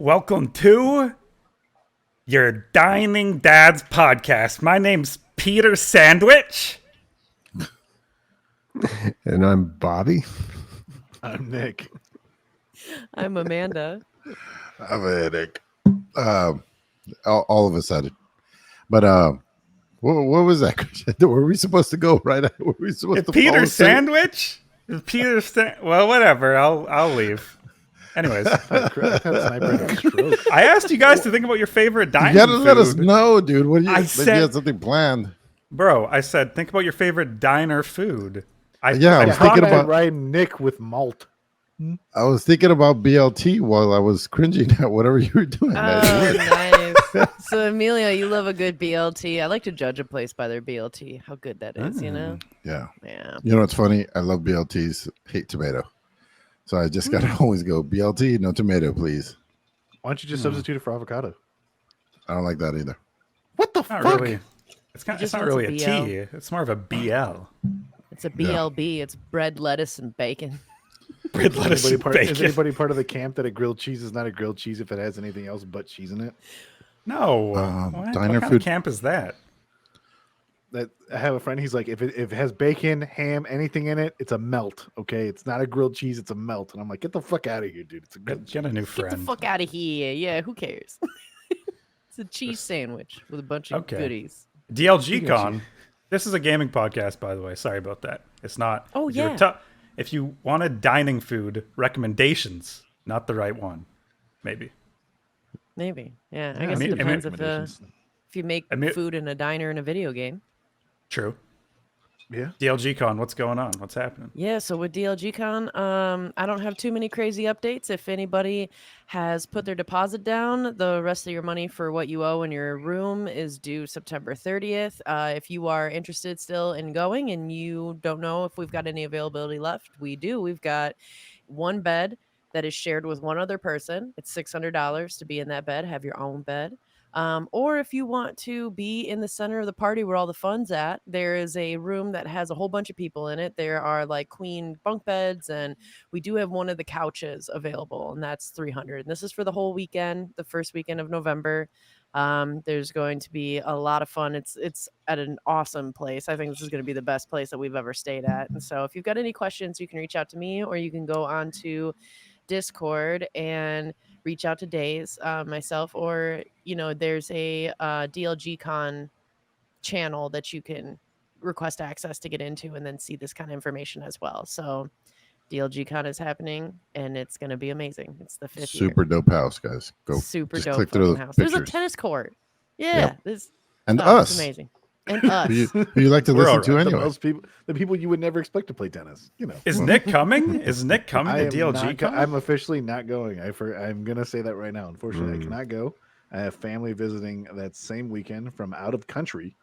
Welcome to your Dining Dads podcast. My name's Peter Sandwich. And I'm Bobby. I'm Nick. I'm Amanda. I'm Nick. All of a sudden. But what was that? Were we supposed to go right? Were we supposed to Peter Sandwich? Well, whatever. I'll leave. Anyways, I asked you guys to think about your favorite dining food. You gotta let us know, dude. What do you? I you had something planned, bro. I said think about your favorite diner food. I was thinking about Ryan Nick with malt. I was thinking about BLT while I was cringing at whatever you were doing. Nice. So, Emilio, you love a good BLT. I like to judge a place by their BLT. How good that is, you know? Yeah. Yeah. You know what's funny? I love BLTs. Hate tomato. So I just gotta always go BLT, no tomato, please. Why don't you just substitute it for avocado? I don't like that either. What the Not fuck? really. It's not really a T. It's more of a BL. It's a BLB. It's bread, lettuce, and bacon. Bread, lettuce, and bacon. Is anybody part of the camp that a grilled cheese is not a grilled cheese if it has anything else but cheese in it? No. Diner what kind food of camp is that? That I have a friend. He's like, if it has bacon, ham, anything in it, it's a melt. Okay, it's not a grilled cheese. It's a melt. And I'm like, get the fuck out of here, dude. It's a grilled Get a new Get friend. the fuck out of here. Yeah, who cares? It's a cheese sandwich with a bunch of goodies. DLG Con. This is a gaming podcast, by the way. Sorry about that. It's not. Oh, yeah. If you wanted dining food recommendations, not the right one. Maybe. Yeah, I guess it depends if you make food in a diner in a video game. True. Yeah. DLG Con, what's going on? What's happening? Yeah, so with DLG Con, I don't have too many crazy updates. If anybody has put their deposit down, the rest of your money for what you owe in your room is due September 30th. If you are interested still in going and you don't know if we've got any availability left, we do. We've got one bed that is shared with one other person. It's $600 to be in that bed, have your own bed. Or if you want to be in the center of the party where all the fun's at, there is a room that has a whole bunch of people in it. There are like queen bunk beds, and we do have one of the couches available, and that's $300. And this is for the whole weekend, the first weekend of November. There's going to be a lot of fun. It's at an awesome place. I think this is going to be the best place that we've ever stayed at. And so if you've got any questions, you can reach out to me, or you can go on to Discord and reach out to Days, myself, or there's a DLG Con channel that you can request access to get into and then see this kind of information as well. So DLG Con is happening and it's going to be amazing. It's the 5th super year. dope house, guys. Go Super just dope click through house. pictures. There's a tennis court. Yeah. Yep. And us. It's amazing. And us. Who you like to listen to anyway. The people you would never expect to play tennis. Is Nick coming? Is Nick coming to DLG Con? I'm officially not going. I'm going to say that right now. Unfortunately, I cannot go. I have family visiting that same weekend from out of country,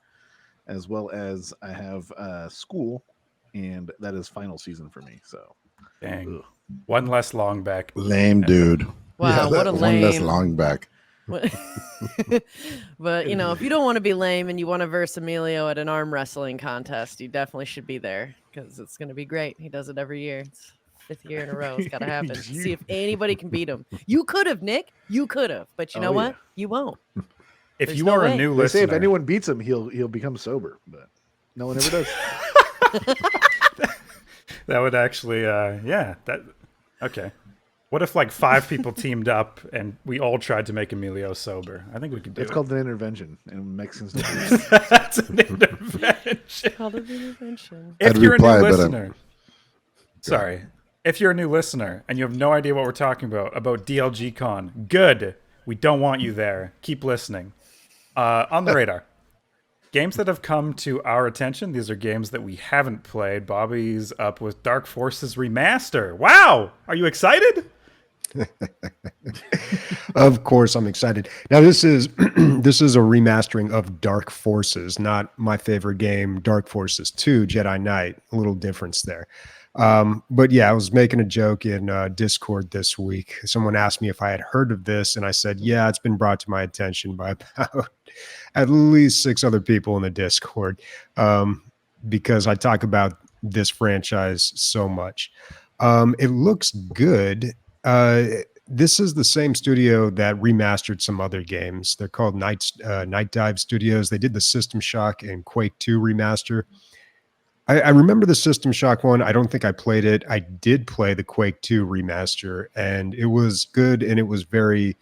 as well as I have school, and that is final season for me. So, dang, one less long back. Lame, dude. Wow, what a lame. One less long back. But if you don't want to be lame and you want to verse Emilio at an arm wrestling contest, you definitely should be there because it's going to be great. He does it every year. It's 5th year in a row. It's got to happen. See if anybody can beat him. You could have, Nick. You could have, but you know what? You won't. If There's you no are way. a new they listener, say if anyone beats him, he'll become sober, but no one ever does. that would actually, okay. What if like 5 people teamed up and we all tried to make Emilio sober? I think we could do it. It's called an intervention, and Mexicans don't do it. That's an intervention. Called an intervention. If you're a new listener, if you're a new listener and you have no idea what we're talking about DLG Con, good. We don't want you there. Keep listening. On the radar. Games that have come to our attention. These are games that we haven't played. Bobby's up with Dark Forces Remaster. Wow! Are you excited? Of course, I'm excited. Now, this is this is a remastering of Dark Forces, not my favorite game, Dark Forces 2, Jedi Knight. A little difference there. But yeah, I was making a joke in Discord this week. Someone asked me if I had heard of this, and I said, yeah, it's been brought to my attention by about at least 6 other people in the Discord, because I talk about this franchise so much. It looks good. this is the same studio that remastered some other games. They're called Night Dive Studios. They did the System Shock and Quake 2 remaster. I remember the System Shock one. I don't think I played it. I did play the Quake 2 remaster, and it was good, and it was very...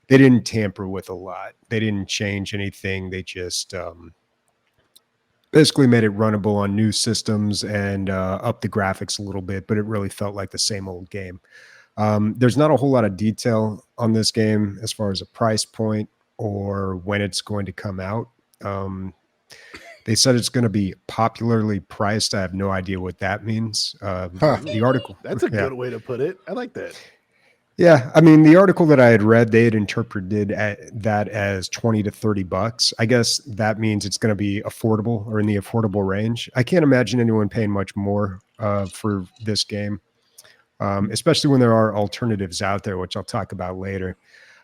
They didn't tamper with a lot. They didn't change anything. They just basically made it runnable on new systems and up the graphics a little bit, but it really felt like the same old game. There's not a whole lot of detail on this game as far as a price point or when it's going to come out. They said it's going to be popularly priced. I have no idea what that means. The article. That's a good way to put it. I like that. Yeah, I mean, the article that I had read, they had interpreted that as $20 to $30. I guess that means it's going to be affordable or in the affordable range. I can't imagine anyone paying much more for this game, especially when there are alternatives out there, which I'll talk about later.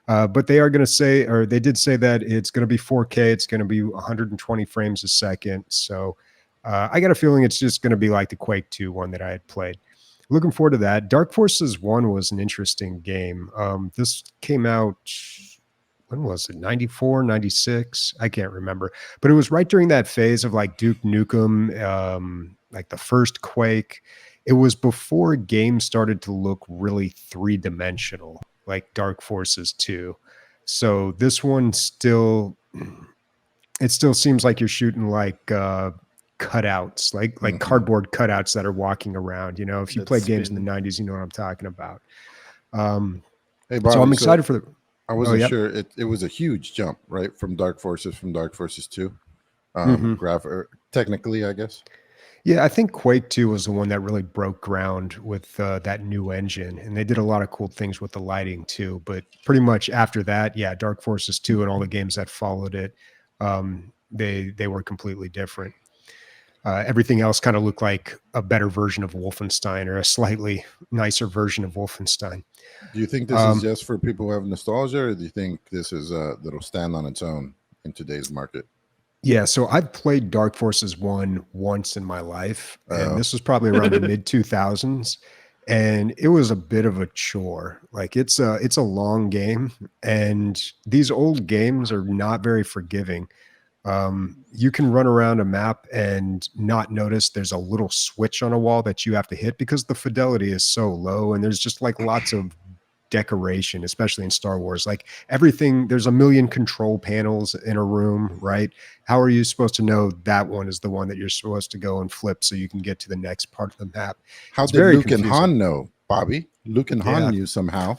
But they are going to say, or they did say that it's going to be 4K. It's going to be 120 frames a second. So I got a feeling it's just going to be like the Quake 2 one that I had played. Looking forward to that. Dark Forces 1 was an interesting game. This came out, when was it? 94, 96? I can't remember. But it was right during that phase of like Duke Nukem, like the first Quake. It was before games started to look really three-dimensional, like Dark Forces 2. So this one still seems like you're shooting like cutouts, like cardboard cutouts that are walking around. You know, if you played games in the 90s, you know what I'm talking about. Hey, Bobby, so I'm excited for the... I wasn't sure. It was a huge jump, right, from Dark Forces 2. Technically, I guess. Yeah, I think Quake 2 was the one that really broke ground with that new engine, and they did a lot of cool things with the lighting too. But pretty much after that, yeah, Dark Forces 2 and all the games that followed it, they were completely different. Everything else kind of looked like a better version of Wolfenstein or a slightly nicer version of Wolfenstein. Do you think this is just for people who have nostalgia, or do you think this is that'll stand on its own in today's market? Yeah, so I've played Dark Forces 1 once in my life, and this was probably around the mid-2000s, and it was a bit of a chore. Like it's a long game, and these old games are not very forgiving. You can run around a map and not notice there's a little switch on a wall that you have to hit because the fidelity is so low, and there's just like lots of decoration, especially in Star Wars. Like everything, there's a million control panels in a room, right? How are you supposed to know that one is the one that you're supposed to go and flip so you can get to the next part of the map? How did Luke and Han know, Bobby? Luke and Han knew somehow.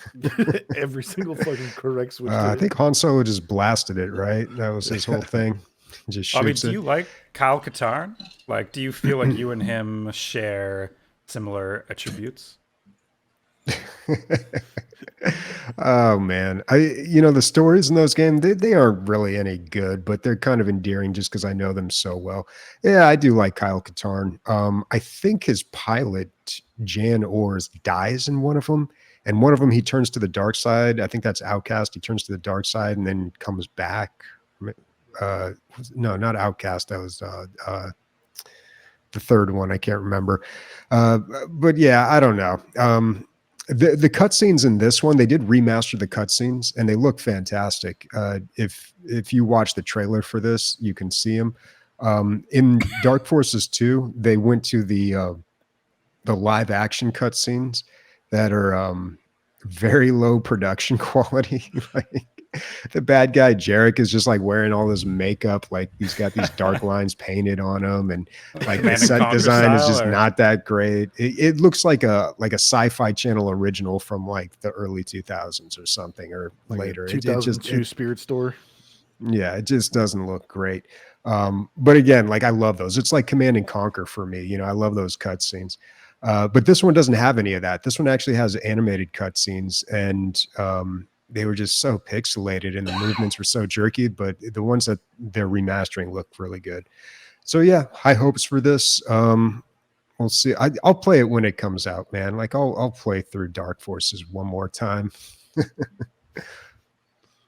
Every single fucking correct switch. I think Han Solo just blasted it, right? That was his whole thing. Just shoots do you like Kyle Katarn? Like, do you feel like you and him share similar attributes? Oh man, the stories in those games, they aren't really any good, but they're kind of endearing just because I know them so well. Yeah, I do like Kyle Katarn. I think his pilot Jan Ors dies in one of them, and one of them he turns to the dark side. I think that's Outcast. He turns to the dark side and then comes back. No, not Outcast. That was the third one. I can't remember. But yeah, I don't know. The cutscenes in this one, they did remaster the cutscenes, and they look fantastic. If you watch the trailer for this, you can see them. In Dark Forces 2, they went to the live action cutscenes that are very low production quality. Like, the bad guy Jarek is just like wearing all this makeup, like he's got these dark lines painted on him, and like the set design is just not that great. It looks like a sci-fi channel original from like the early 2000s or something, or like later. 2002 Spirit Store. Yeah, it just doesn't look great. But again, like I love those. It's like Command and Conquer for me. You know, I love those cutscenes. But this one doesn't have any of that. This one actually has animated cutscenes, and they were just so pixelated and the movements were so jerky, but the ones that they're remastering look really good. So yeah, high hopes for this. We'll see. I'll play it when it comes out, man. Like I'll play through Dark Forces one more time.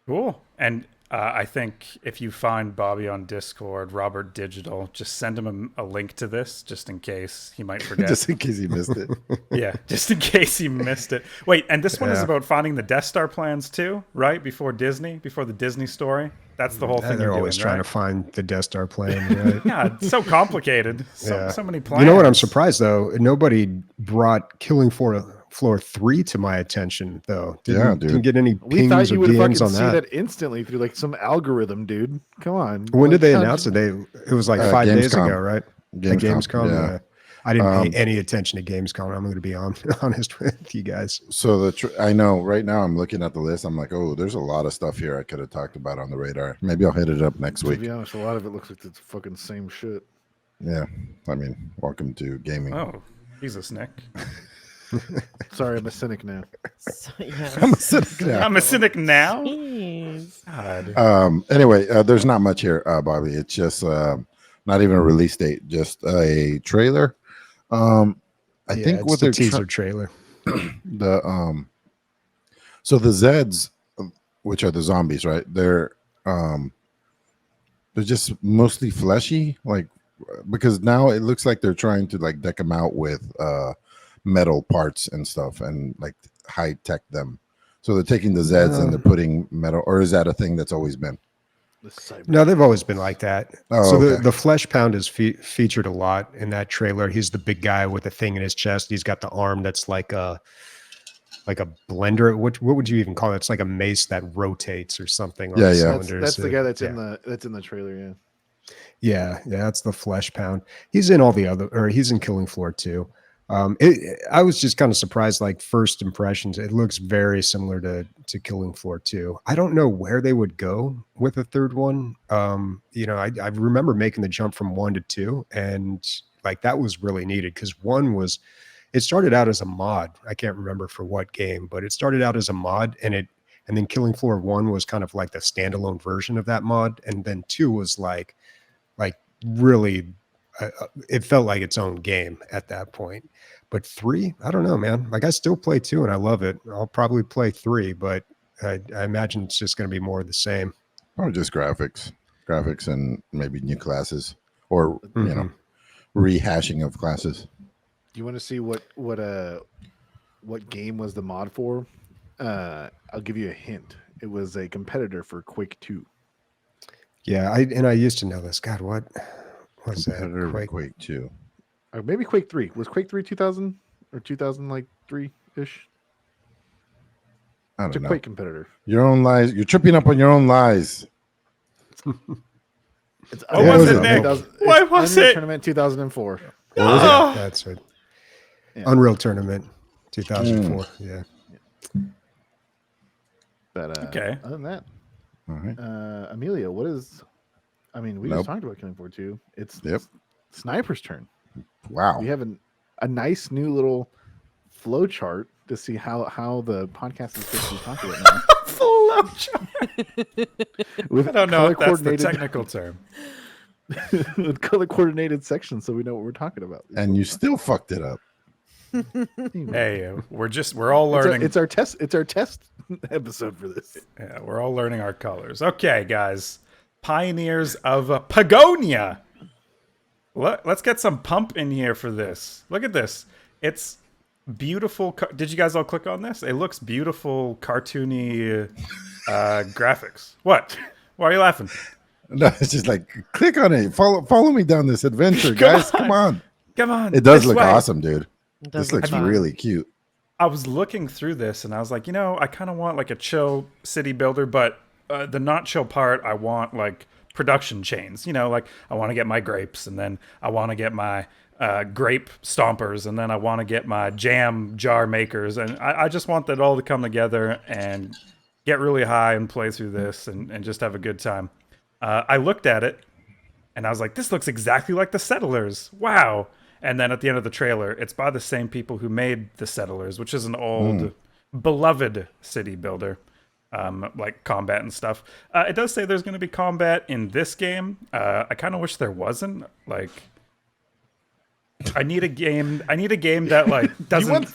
Cool. And I think if you find Bobby on Discord, Robert Digital, just send him a link to this, just in case he might forget. Just in case he missed it. Yeah, just in case he missed it. Wait, and this one is Yeah. about finding the Death Star plans too, right? Before the Disney story. That's the whole thing. They're you're always doing, trying right? to find the Death Star plan, right? Yeah, it's so complicated. Yeah. So many plans. You know what? I'm surprised though. Nobody brought Killing Floor 3 to my attention though. Yeah, dude. Didn't get any We thought pings or you would fucking DMs on see that. that instantly through like some algorithm, dude. Come on. When did they Like, announce it? It was like 5 days Gamescom. ago, right? At Gamescom. yeah. I didn't pay any attention to Gamescom. I'm going to be honest with you guys. So I know right now I'm looking at the list. I'm like, oh, there's a lot of stuff here I could have talked about on the radar. Maybe I'll hit it up next To week. be honest, a lot of it looks like it's fucking same shit. Yeah, I mean, welcome to gaming. Oh, Jesus, Nick. Sorry, I'm a cynic now. So, yeah. I'm a cynic now. I'm a cynic now. Jeez. God. Anyway, there's not much here, Bobby. It's just not even a release date, just a trailer. I think it's what the they're teaser trailer. the so the Zeds, which are the zombies, right? They're just mostly fleshy, like, because now it looks like they're trying to like deck them out with metal parts and stuff and like high tech them. So they're taking the Zeds and they're putting metal, or is that a thing that's always been? No, they've always been like that. Oh, so okay. the Flesh Pound is featured a lot in that trailer. He's the big guy with the thing in his chest. He's got the arm that's like a blender. What would you even call it? It's like a mace that rotates or something. On Yeah, the yeah. cylinders. That's the guy that's Yeah. in the trailer, yeah. Yeah, that's the Flesh Pound. He's in all the other, or he's in Killing Floor too. I was just kind of surprised, like first impressions, it looks very similar to Killing Floor 2. I don't know where they would go with a third one. I remember making the jump from 1 to 2, and like that was really needed because 1 was, it started out as a mod. I can't remember for what game, but it started out as a mod, and then Killing Floor 1 was kind of like the standalone version of that mod, and then 2 was like really it felt like its own game at that point. But 3, I don't know, man. Like I still play 2 and I love it. I'll probably play 3, but I imagine it's just going to be more of the same. Or just graphics and maybe new classes, or rehashing of classes. Do you want to see what game was the mod for? I'll give you a hint. It was a competitor for Quake 2. Yeah, I used to know this. God, what was that? Competitor with Quake 2. Or maybe Quake 3. Was Quake 3 2000 or 2003-ish? I It's a don't know. Quake competitor. Your own lies. You're tripping up on your own lies. It's What was it, Nick? 2000 What it's was Unreal it? Tournament 2004. Oh, That's it. Yeah. Unreal Tournament 2004. Yeah. But Okay. other than that, All right. Emilio, what is? I mean, we Nope. just talked about Killing Floor 2. It's Yep. Sniper's turn. Wow. We have a nice new little flow chart to see how the podcast is supposed to be talking about now. flow chart. With I don't know if that's the color-coordinated- technical term. with color coordinated sections, so we know what we're talking about. And you still fucked it up. Hey, we're all learning. It's our test episode for this. Yeah, we're all learning our colors. Okay, guys. Pioneers of Pagonia. Let's get some pump in here for this. Look at this. It's beautiful. Did you guys all click on this? It looks beautiful, cartoony graphics. What? Why are you laughing? No, it's just like click on it. Follow me down this adventure, guys. Come on. Come on. It does this look way. awesome, dude. It does This look looks fun. really cute. I was looking through this and I was like, I kind of want like a chill city builder, but the not chill part, I want like production chains. Like I want to get my grapes, and then I want to get my grape stompers, and then I want to get my jam jar makers, and I just want that all to come together and get really high and play through this and just have a good time. I looked at it and I was like, this looks exactly like the Settlers. Wow. And then at the end of the trailer, it's by the same people who made the Settlers, which is an old, beloved city builder, like combat and stuff. It does say there's going to be combat in this game. I kind of wish there wasn't. Like, I need a game that like doesn't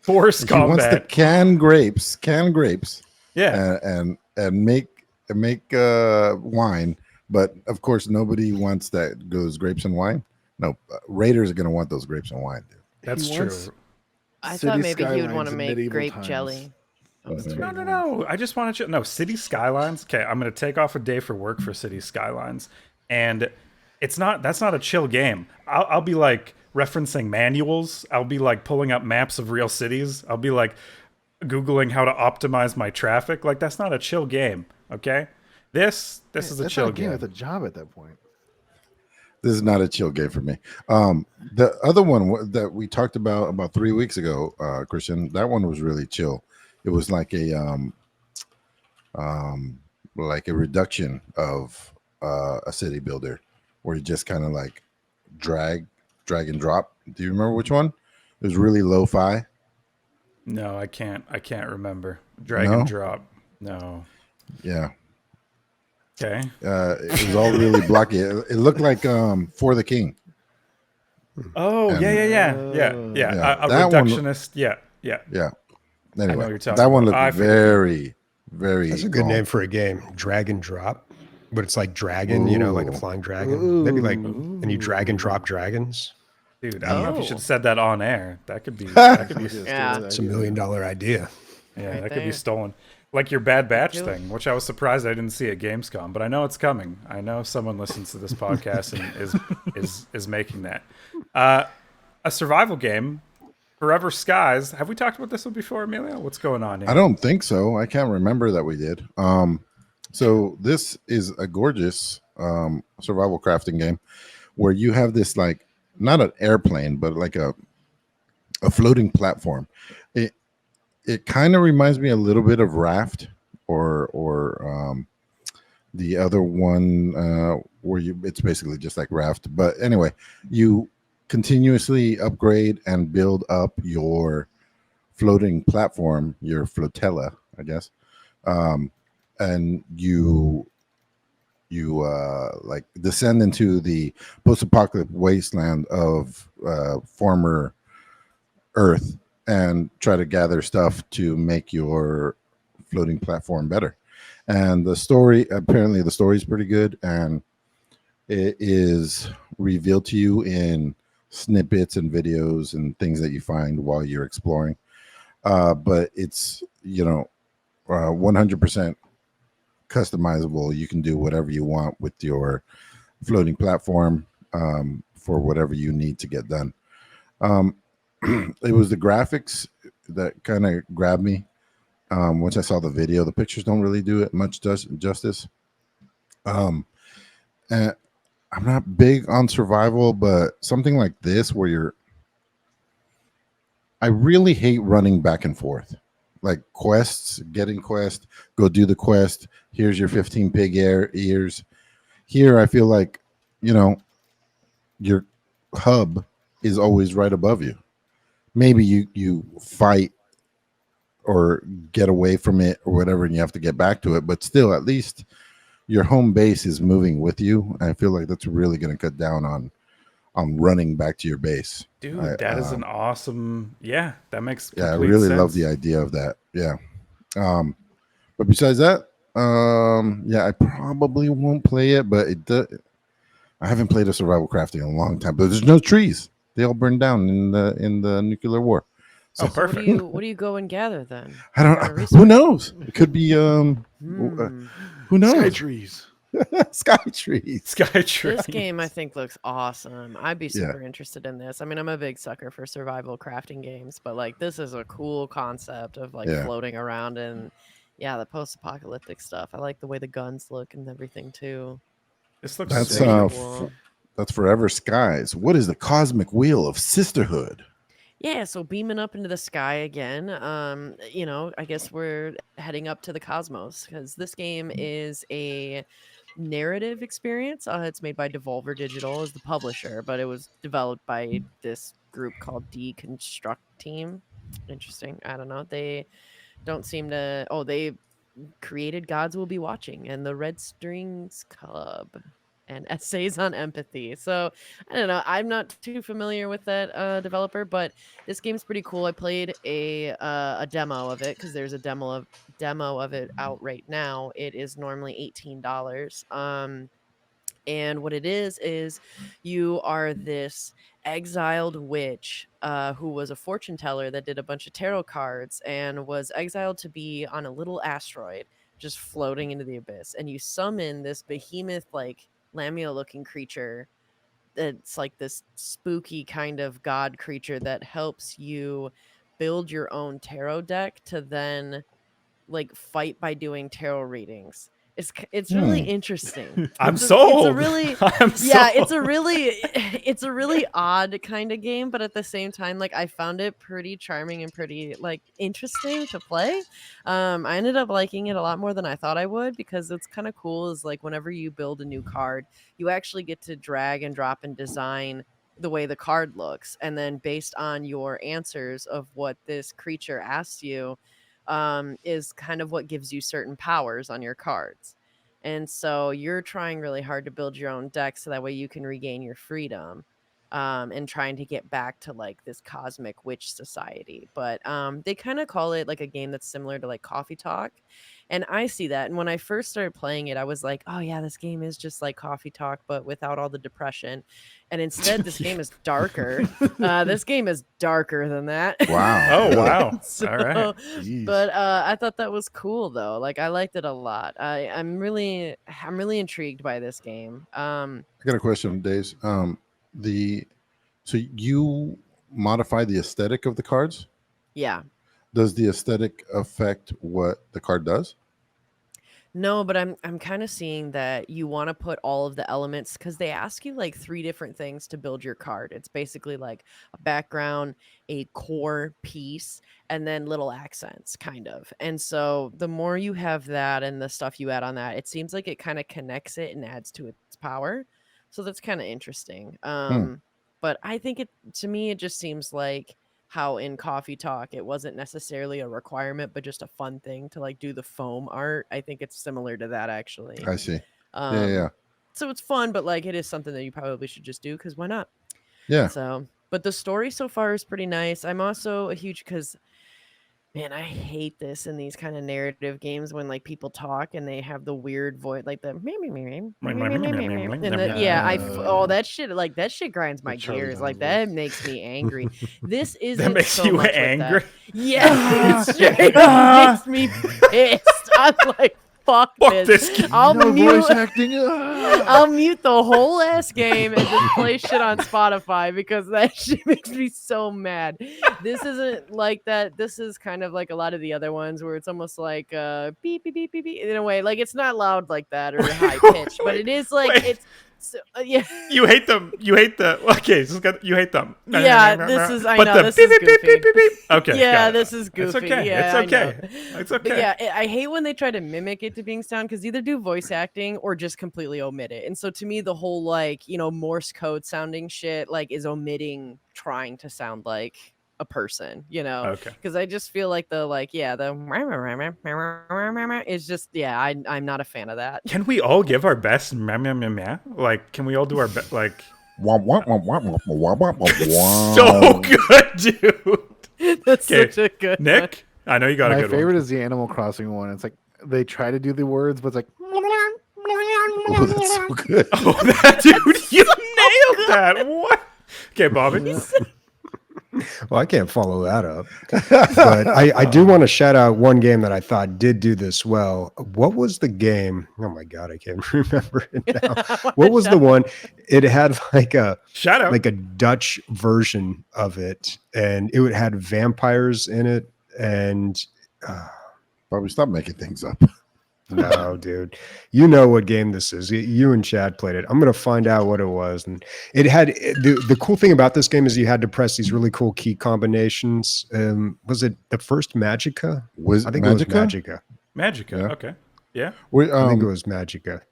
force He wants to combat. can grapes, Yeah. and make wine, but of course nobody wants that goes grapes and wine. No, Raiders are gonna want those grapes and wine, dude. That's He wants true. I City thought maybe he would want skylines to in make medieval grape times. jelly. That's Mhm. what No, he no, wants. no. I just want to. No, City Skylines. Okay, I'm going to take off a day for work for City Skylines, and it's not. That's not a chill game. I'll be like referencing manuals. I'll be like pulling up maps of real cities. I'll be like googling how to optimize my traffic. Like that's not a chill game. Okay, this is a That's chill not a game. game. It's a job at that point. This is not a chill game for me. The other one that we talked about 3 weeks ago, Christian, that one was really chill. It was like a reduction of a city builder, where you just kind of like drag and drop. Do you remember which one? It was really lo-fi. No, I can't. I can't remember. Drag and No? drop. No. Yeah. Okay. It was all really blocky. It looked like For the King. Oh And- yeah. Oh. Yeah, A that one- reductionist. Yeah. Yeah. what Anyway, you're talking that one about. looked I forget. very, very. That's a good calm. name for a game. Drag and drop. But it's like dragon, like a Ooh. flying dragon. Maybe like, Ooh. and you drag and drop dragons. Dude, I don't know if you should Oh. have said that on air. That could be. That could be. Yeah. It's $1 million idea. Yeah, Right that could be there. stolen. Like your Bad Batch do it. thing, which I was surprised I didn't see at Gamescom, but I know it's coming. I know someone listens to this podcast and is making that. A survival game, Forever Skies. Have we talked about this one before, Emilio? What's going on here? I don't think so. I can't remember that we did. So this is a gorgeous survival crafting game where you have this like not an airplane, but like a floating platform. It kind of reminds me a little bit of Raft or the other one where it's basically just like Raft. But anyway, you continuously upgrade and build up your floating platform, your flotilla, I guess, and you like descend into the post-apocalyptic wasteland of former Earth and try to gather stuff to make your floating platform better. And the story, apparently, the story is pretty good, and it is revealed to you in snippets and videos and things that you find while you're exploring. But it's 100% customizable. You can do whatever you want with your floating platform for whatever you need to get done. It was the graphics that kind of grabbed me. Once I saw the video, the pictures don't really do it much justice. And I'm not big on survival, but something like this where I really hate running back and forth. Like quests, getting quest, go do the quest. Here's your 15 pig ears. Here, I feel like, your hub is always right above you. Maybe you fight or get away from it or whatever, and you have to get back to it. But still, at least your home base is moving with you. I feel like that's really going to cut down on running back to your base. Dude, that is an awesome. Yeah, that makes. Yeah, I complete really sense. love the idea of that. Yeah. But besides that, I probably won't play it, but I haven't played a survival crafting in a long time. But there's no trees. They all burned down in the nuclear war. Oh, So perfect. what do you go and gather then? I don't Kind of know. research? Who knows? It could be Hmm. who knows? Sky trees. Sky trees. Skytree. This game I think looks awesome. I'd be super interested in this. I mean, I'm a big sucker for survival crafting games, but like this is a cool concept of like Yeah. floating around and yeah, the post-apocalyptic stuff. I like the way the guns look and everything too. This looks That's sweet. cool. that's Forever Skies. What is the cosmic wheel of sisterhood? Yeah, so beaming up into the sky again. I guess we're heading up to the cosmos because this game is a narrative experience. It's made by Devolver Digital as the publisher, but it was developed by this group called Deconstruct Team. Interesting. I don't know. They don't seem to. Oh, they created Gods Will Be Watching and the Red Strings Club. and essays on empathy. So I don't know. I'm not too familiar with that developer, but this game's pretty cool. I played a demo of it because there's a demo of it out right now. It is normally $18. And what it is you are this exiled witch who was a fortune teller that did a bunch of tarot cards and was exiled to be on a little asteroid just floating into the abyss. And you summon this behemoth, like Lamia looking creature that's like this spooky kind of god creature that helps you build your own tarot deck to then like fight by doing tarot readings. It's really interesting. I'm It's a sold. really I'm yeah, sold. it's a really odd kind of game, but at the same time, like I found it pretty charming and pretty like interesting to play. I ended up liking it a lot more than I thought I would because it's kind of cool. Is like whenever you build a new card, you actually get to drag and drop and design the way the card looks, and then based on your answers of what this creature asks you, is kind of what gives you certain powers on your cards. And so you're trying really hard to build your own deck so that way you can regain your freedom, and trying to get back to like this cosmic witch society. But they kind of call it like a game that's similar to like Coffee Talk. And I see that. And when I first started playing it, I was like, oh, yeah, this game is just like Coffee Talk, but without all the depression. And instead, this game is darker. This game is darker than that. Wow. Oh wow! So, All right. Jeez. but I thought that was cool though. Like I liked it a lot. I'm really intrigued by this game. I got a question, Days. So you modify the aesthetic of the cards? Yeah. Does the aesthetic affect what the card does? No, but I'm kind of seeing that you want to put all of the elements because they ask you like 3 different things to build your card. It's basically like a background, a core piece, and then little accents, kind of. And so the more you have that and the stuff you add on that, it seems like it kind of connects it and adds to its power. So that's kind of interesting. But I think to me it just seems like how in Coffee Talk it wasn't necessarily a requirement but just a fun thing to like do the foam art. I think it's similar to that actually. I see. Um Yeah. so it's fun, but like it is something that you probably should just do because why not? Yeah. So but the story so far is pretty nice. I'm also a huge because man, I hate this in these kind of narrative games when like people talk and they have the weird voice, like the and the, yeah, that shit, like that shit grinds my Charlie gears. Brown Like voice. that makes me angry. This isn't That makes so you much with angry. that. Yeah, it straight up makes me pissed. I'm like, fuck Fuck this. this game. I'll No mute. voice acting. I'll mute the whole ass game and just play shit on Spotify because that shit makes me so mad. This isn't like that. This is kind of like a lot of the other ones where it's almost like beep beep beep beep beep in a way. Like it's not loud like that or high pitched, but it is like wait. it's so, yeah. You hate them. You hate the. Okay, you hate them. Yeah, this is. I But know the this beep, is beep, beep, goofy. beep, beep, beep. Okay. Yeah, got it. this is goofy. It's okay. Yeah, It's okay. It's But okay. yeah, I hate when they try to mimic it to being sound because either do voice acting or just completely omit it. And so to me, the whole like Morse code sounding shit like is omitting trying to sound like a person, Okay. because I just feel like the is just I'm not a fan of that. Can we all give our best? Meh? Like, can we all do our best? Like, Wah, wah, wah, wah, wah, wah, wah, wah, so wah. good, dude. That's Okay, such a good one. Nick, I know you got a My good favorite one. is the Animal Crossing one. It's like they try to do the words, but it's like. Oh, that's so good. Oh, that dude, you nailed that. What? Okay, Bobby. Well, I can't follow that up. But I do want to shout out one game that I thought did do this well. What was the game? Oh my God, I can't remember it now. What was the one? It had like a Shout out. Dutch version of it, and it had vampires in it. And Probably stop making things up. no, dude, you know what game this is. You and Chad played it. I'm gonna find out what it was, and it had the cool thing about this game is you had to press these really cool key combinations. Was it the first Magica? I think it was Magica. Magica. Yeah. Okay. Yeah. I think it was Magica.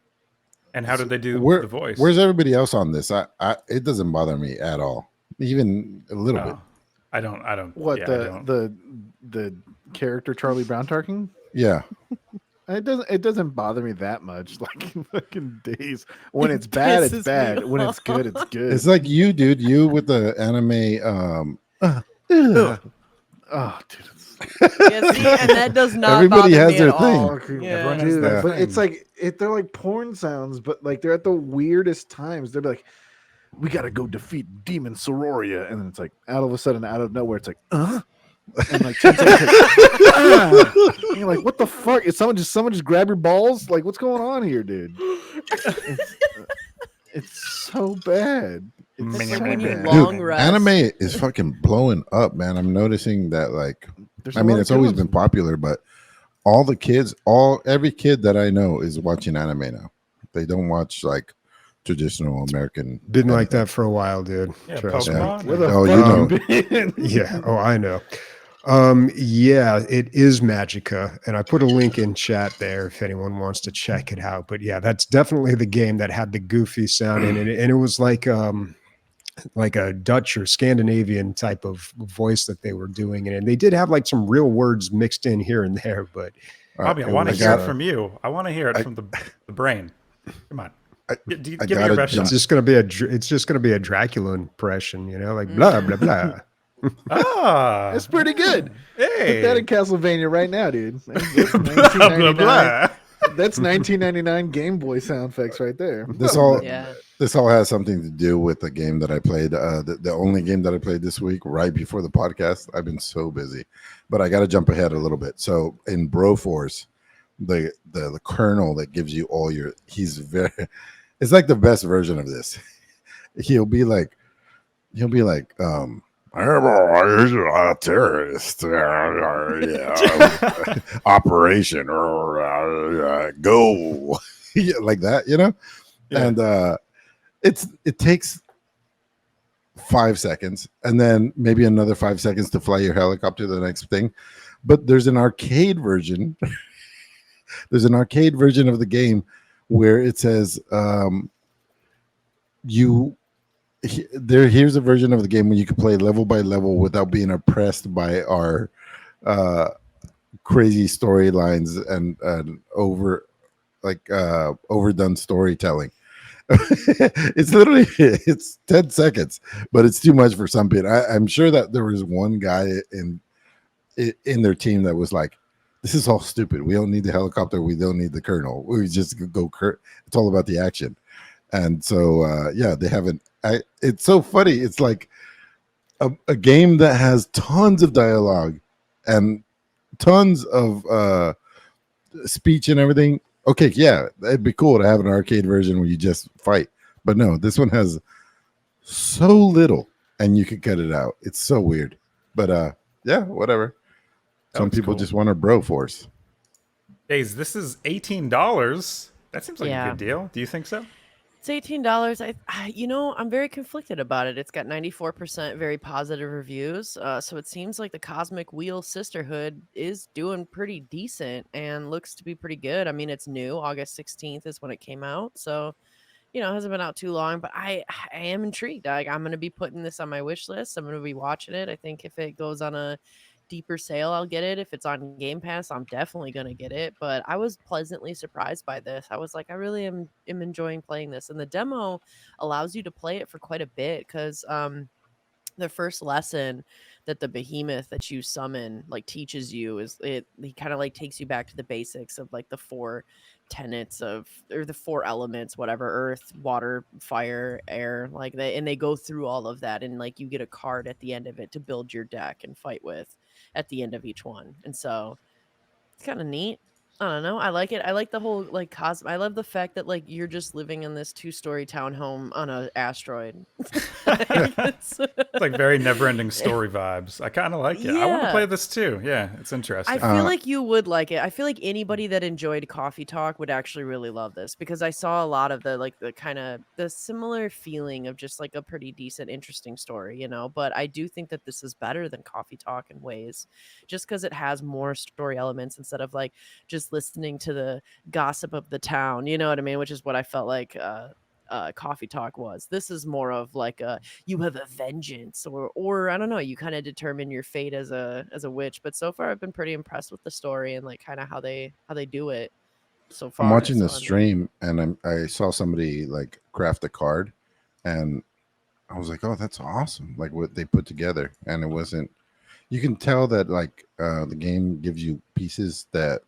And how did they do the voice? Where's everybody else on this? It doesn't bother me at all, even a little bit. I don't. What yeah, I don't. the character Charlie Brown talking? Yeah. It doesn't bother me that much. Like in fucking days. When It it's bad, it's pisses me bad. When it's off. good, it's good. It's like you, dude. You with the anime. Oh, dude. Yeah, see, and that does not Everybody bother has me their at all. Fucking Yeah. Everyone has dude, their but it's thing. like they're like porn sounds, but like they're at the weirdest times. They're like, we gotta go defeat Demon Sororia, and then it's like out of a sudden, out of nowhere, it's like, and like 10 seconds, like, and you're like, what the fuck? Is someone just grab your balls? Like, what's going on here, dude? It's so bad. It's It's so like when you bad. long Dude, rest. anime is fucking blowing up, man. I'm noticing that, like, There's I a mean, lot of it's always good been ones. popular, but every kid that I know is watching anime now. They don't watch like traditional American. Been like anything. that for a while, dude. Yeah, Trust me. Pokemon. Where the Oh, fuck you know. you been? Yeah. Oh, I know. Yeah, it is Magica, and I put a link in chat there if anyone wants to check it out. But yeah, that's definitely the game that had the goofy sound in it, and it was like a Dutch or Scandinavian type of voice that they were doing, and they did have like some real words mixed in here and there. But Bobby, I it want to was, hear it uh, from you. I want to hear it from the brain. Come on. Give me I your gotta best jump. shot. it's just gonna be a Dracula impression, like blah blah blah. Ah, That's pretty good. hey. Put that in Castlevania right now, dude. That's blah, blah, 1999. blah. That's 1999 Game Boy sound effects right there. This all Yeah. this all has something to do with the game that I played. The only game that I played this week, right before the podcast. I've been so busy, but I got to jump ahead a little bit. So in BroForce, the kernel that gives you all your, it's like the best version of this. He'll be like, a terrorist operation or go Yeah, like that, Yeah. and it takes 5 seconds and then maybe another 5 seconds to fly your helicopter to the next thing. But there's an arcade version of the game where it says here's a version of the game where you can play level by level without being oppressed by our crazy storylines and overdone storytelling. It's 10 seconds, but it's too much for some people. I'm sure that there was one guy in their team that was like, this is all stupid. We don't need the helicopter. We don't need the colonel. We just go. It's all about the action. And so, they haven't. It's so funny. It's like a game that has tons of dialogue and tons of speech and everything. Okay, yeah, it'd be cool to have an arcade version where you just fight. But no, this one has so little, and you could cut it out. It's so weird. But whatever. Some looks people cool. just want a BroForce. Days, this is $18. That seems like a Yeah. good deal. Do you think so? It's $18. I'm very conflicted about it. It's got 94% very positive reviews. So it seems like the Cosmic Wheel Sisterhood is doing pretty decent and looks to be pretty good. I mean, it's new. August 16th is when it came out. So, it hasn't been out too long, but I am intrigued. I'm going to be putting this on my wish list. I'm going to be watching it. I think if it goes on a deeper sale, I'll get it. If it's on Game Pass, I'm definitely going to get it. But I was pleasantly surprised by this. I was like, I really am enjoying playing this. And the demo allows you to play it for quite a bit because the first lesson that the behemoth that you summon like teaches you is he kind of like takes you back to the basics of like the four tenets or the four elements, whatever: earth, water, fire, air, and they go through all of that, and like you get a card at the end of it to build your deck and fight with at the end of each one. And so it's kind of neat. I don't know. I like it. I like the whole like I love the fact that like you're just living in this 2-story townhome on an asteroid. It's like very never-ending story vibes. I kind of like it. I want to Yeah. play this too. Yeah, it's interesting. I feel like you would like it. I feel like anybody that enjoyed Coffee Talk would actually really love this because I saw a lot of the kind of the similar feeling of just like a pretty decent, interesting story, But I do think that this is better than Coffee Talk in ways, just because it has more story elements instead of like just listening to the gossip of the town. You know what I mean? Which is what I felt like Coffee Talk was. This is more of like you have a vengeance, or I don't know, you kind of determine your fate as a witch. But so far I've been pretty impressed with the story and like kind of how they do it so far. I'm watching the So stream and I saw somebody like craft a card, and I was like, oh, that's awesome. Like what they put together. And it wasn't, you can tell that like the game gives you pieces that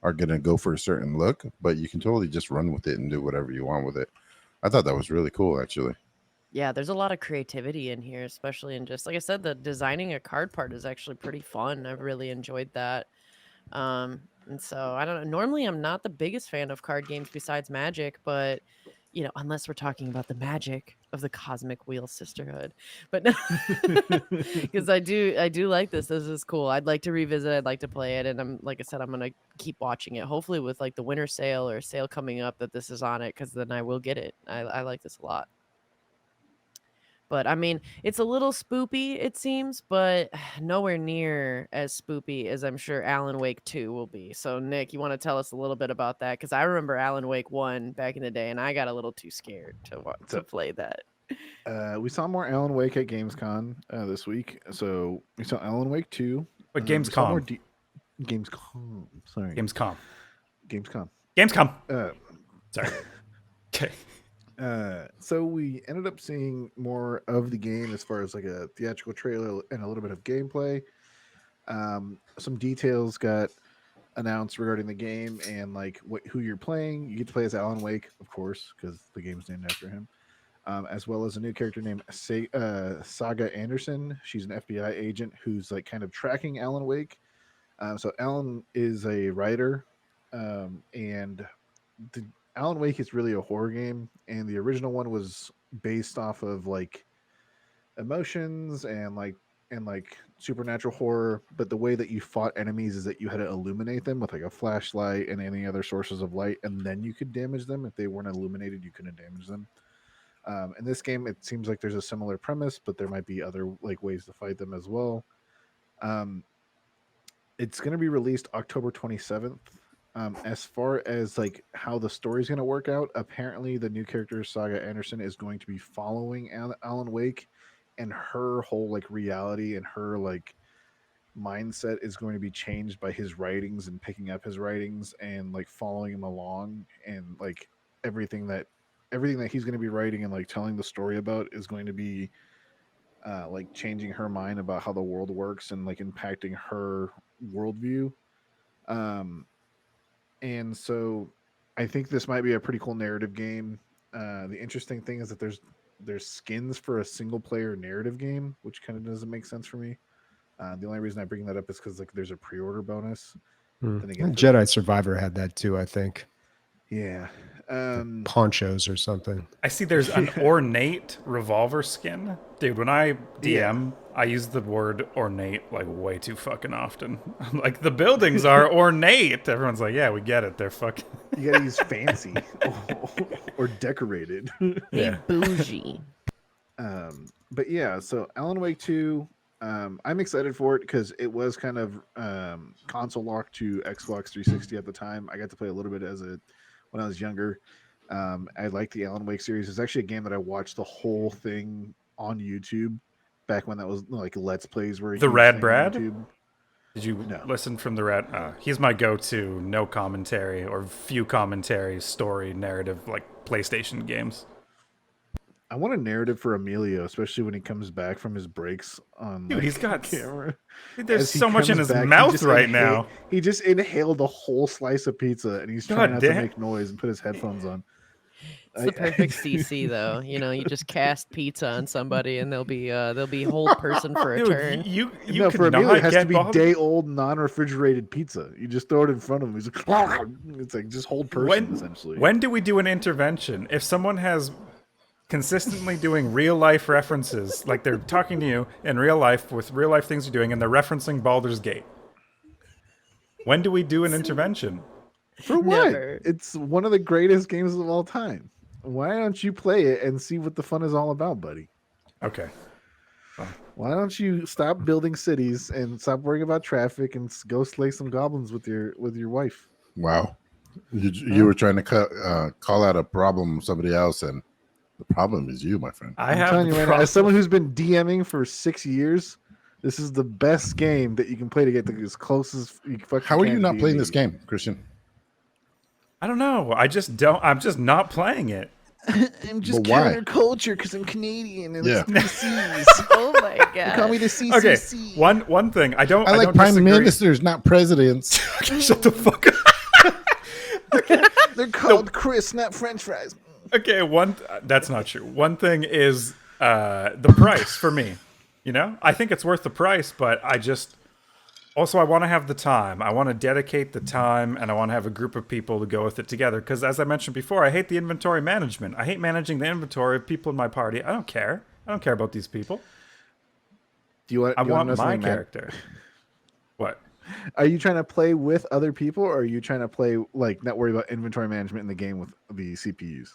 are going to go for a certain look, but you can totally just run with it and do whatever you want with it. I thought that was really cool, actually. yeah, there's a lot of creativity in here, especially in just like I said, the designing a card part is actually pretty fun. I've really enjoyed that. And so I don't know. Normally, I'm not the biggest fan of card games besides Magic, but you know, unless we're talking about the magic of the Cosmic Wheel Sisterhood, but because I do like this. This is cool. I'd like to revisit. I'd like to play it, and I'm like I said, I'm gonna keep watching it. Hopefully, with like the winter sale or sale coming up, that this is on it, because then I will get it. I like this a lot. But I mean, it's a little spoopy, it seems, but nowhere near as spoopy as I'm sure Alan Wake 2 will be. So, Nick, you want to tell us a little bit about that? Because I remember Alan Wake 1 back in the day, and I got a little too scared to play that. We saw more Alan Wake at Gamescom this week. So we saw Alan Wake 2. But we saw more Gamescom. Gamescom. Sorry. Gamescom. Gamescom. Sorry. Okay. So we ended up seeing more of the game as far as like a theatrical trailer and a little bit of gameplay. Some details got announced regarding the game and like who you're playing. You get to play as Alan Wake, of course, because the game's named after him. As well as a new character named Saga Anderson. She's an FBI agent who's like kind of tracking Alan Wake. So Alan is a writer, and Alan Wake is really a horror game, and the original one was based off of like emotions and like supernatural horror, but the way that you fought enemies is that you had to illuminate them with like a flashlight and any other sources of light, and then you could damage them. If they weren't illuminated, you couldn't damage them. In this game, it seems like there's a similar premise, but there might be other like ways to fight them as well. It's going to be released October 27th. As far as like how the story's going to work out, apparently the new character Saga Anderson is going to be following Alan Wake, and her whole like reality and her like mindset is going to be changed by his writings and picking up his writings and like following him along, and like everything that he's going to be writing and like telling the story about is going to be like changing her mind about how the world works and like impacting her worldview. And so I think this might be a pretty cool narrative game. The interesting thing is that there's skins for a single player narrative game, which kind of doesn't make sense for me. The only reason I bring that up is because like there's a pre-order bonus. Then again, Jedi Survivor had that too, I think. Yeah. Ponchos or something. I see there's an ornate revolver skin. Dude, when I DM, I use the word ornate like way too fucking often. I'm like, the buildings are ornate. Everyone's like, yeah, we get it. They're fucking... You gotta use fancy or decorated. Yeah. Bougie. But yeah, so Alan Wake 2, I'm excited for it because it was kind of console locked to Xbox 360 at the time. I got to play a little bit when I was younger. I like the Alan Wake series. It's actually a game that I watched the whole thing on YouTube back when that was like Let's Plays were The Rad Brad? YouTube. Did you listen from the Rad? He's my go-to no commentary or few commentary story narrative like PlayStation games. I want a narrative for Emilio, especially when he comes back from his breaks on Dude, he's got camera. Dude, there's so much in his mouth right now. He just inhaled a whole slice of pizza, and he's trying not to make noise and put his headphones on. It's the perfect CC though. You know, you just cast pizza on somebody, and they'll be whole person for a Dude, turn. You for Emilio, it has to be bothered. day-old, non-refrigerated pizza. You just throw it in front of him. He's like, it's like just hold person essentially. When do we do an intervention? If someone has consistently doing real life references, like they're talking to you in real life with real life things you're doing, and they're referencing Baldur's Gate, when do we do an intervention? For what? Never. It's one of the greatest games of all time. Why don't you play it and see what the fun is all about, buddy? Okay. Why don't you stop building cities and stop worrying about traffic and go slay some goblins with your wife? Wow. You were trying to call out a problem of somebody else, and The problem is you, my friend. I I'm have telling the you right now, problem. as someone who's been DMing for 6 years, this is the best game that you can play to get as close as you fucking How are can you to not playing D&D. this game, Christian? I don't know. I just don't. I'm just not playing it. I'm just But why? counterculture because I'm Canadian and Yeah. it's PCs. Oh my They call me god. the Okay, CCC. one thing I don't. I like don't prime disagree. ministers, not presidents. Shut the fuck up. They're called Chris, not French fries. Okay, that's not true. One thing is the price for me. You know, I think it's worth the price, but I want to have the time. I want to dedicate the time, and I want to have a group of people to go with it together. Because as I mentioned before, I hate the inventory management. I hate managing the inventory of people in my party. I don't care. I don't care about these people. Do you want? I do you wanna want know my something, Matt? character. What? Are you trying to play with other people, or are you trying to play like not worry about inventory management in the game with the CPUs?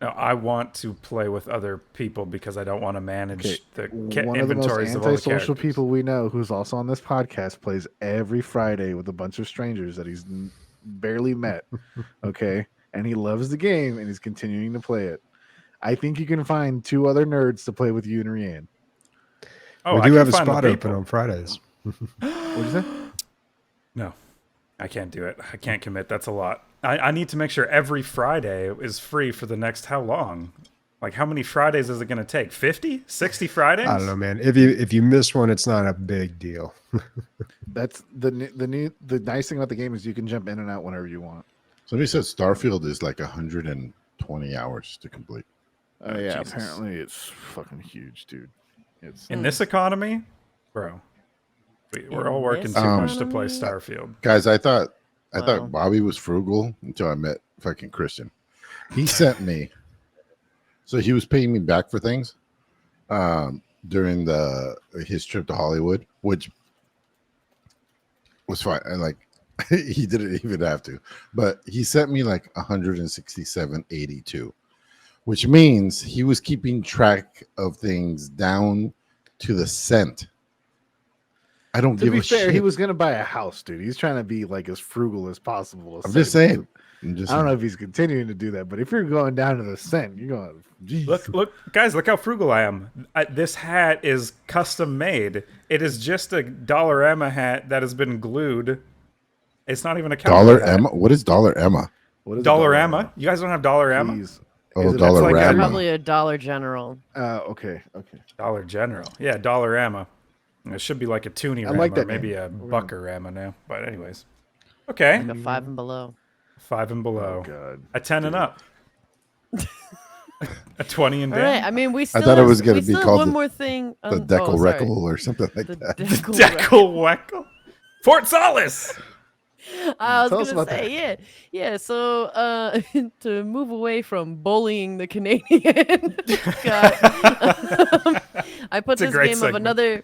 No, I want to play with other people because I don't want to manage Okay, the one of the most inventories of all the antisocial characters. people we know, who's also on this podcast, plays every Friday with a bunch of strangers that he's barely met. Okay, and he loves the game and he's continuing to play it. I think you can find 2 other nerds to play with you and Rianne. Oh, we I do can have a find the spot open people. on Fridays. What'd you say? No, I can't do it. I can't commit. That's a lot. I need to make sure every Friday is free for the next how long? Like, how many Fridays is it going to take? 50? 60 Fridays? I don't know, man. If you miss one, it's not a big deal. That's the nice thing about the game is you can jump in and out whenever you want. Somebody said Starfield is like 120 hours to complete. Oh yeah, Jesus. apparently it's fucking huge, dude. It's In this economy? Bro. We're all working this too much to play economy? Starfield. Guys, I thought Wow. Bobby was frugal until I met fucking Christian. He sent me, so he was paying me back for things during his trip to Hollywood, which was fine. And like he didn't even have to, but he sent me like 167.82, which means he was keeping track of things down to the cent. I don't To give be a fair, shit. he was gonna buy a house, dude. He's trying to be like as frugal as possible. I'm just saying. I don't know if he's continuing to do that, but if you're going down to the cent, you're going. Geez. Look, guys, look how frugal I am. This hat is custom made. It is just a Dollarama hat that has been glued. It's not even a cowboy Dollar hat. Emma. What is Dollar Emma? What is a Dollarama? You guys don't have Dollarama? Jeez. Oh, Is it- Dollar like a- Rama. Probably a Dollar General. Okay. Dollar General. Yeah, Dollarama. It should be like a Toonie I Rama, like or that maybe name. a Buckarama now. But anyways. Okay. Like a 5 and below. 5 and below. Oh god. A 10 and up. A 20 and All down. right. I mean, we still thought it have- was gonna we be still have called one the- more thing. The oh, Deckle sorry. Reckle or something like The that. Deckle Reckle. Deckle Weckle. Fort Solis. I was Tell us gonna about say, yeah. So, to move away from bullying the Canadian, I put It's a this great game segment. of another.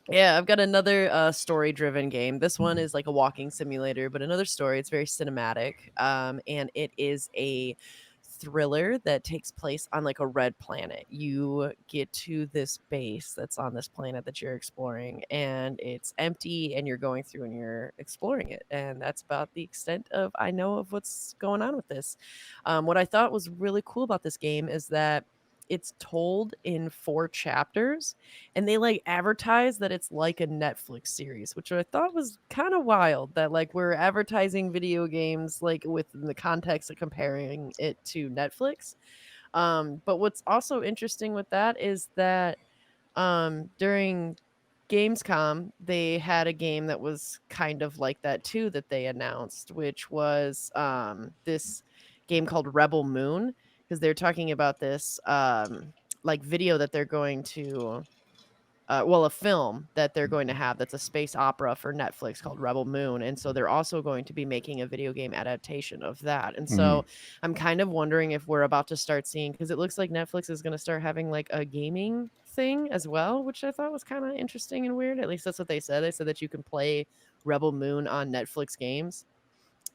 Yeah, I've got another story-driven game. This one is like a walking simulator, but another story. It's very cinematic, and it is a thriller that takes place on like a red planet. You get to this base that's on this planet that you're exploring, and it's empty, and you're going through and you're exploring it. And that's about the extent of I know of what's going on with this. What I thought was really cool about this game is that it's told in 4 chapters, and they like advertise that it's like a Netflix series, which I thought was kind of wild that like we're advertising video games like within the context of comparing it to Netflix. But what's also interesting with that is that during Gamescom, they had a game that was kind of like that too that they announced, which was this game called Rebel Moon, because they're talking about this like video that they're going to a film that they're going to have that's a space opera for Netflix called Rebel Moon, and so they're also going to be making a video game adaptation of that. And so I'm kind of wondering if we're about to start seeing, because it looks like Netflix is going to start having like a gaming thing as well, which I thought was kind of interesting and weird. At least that's what they said. They said that you can play Rebel Moon on Netflix games,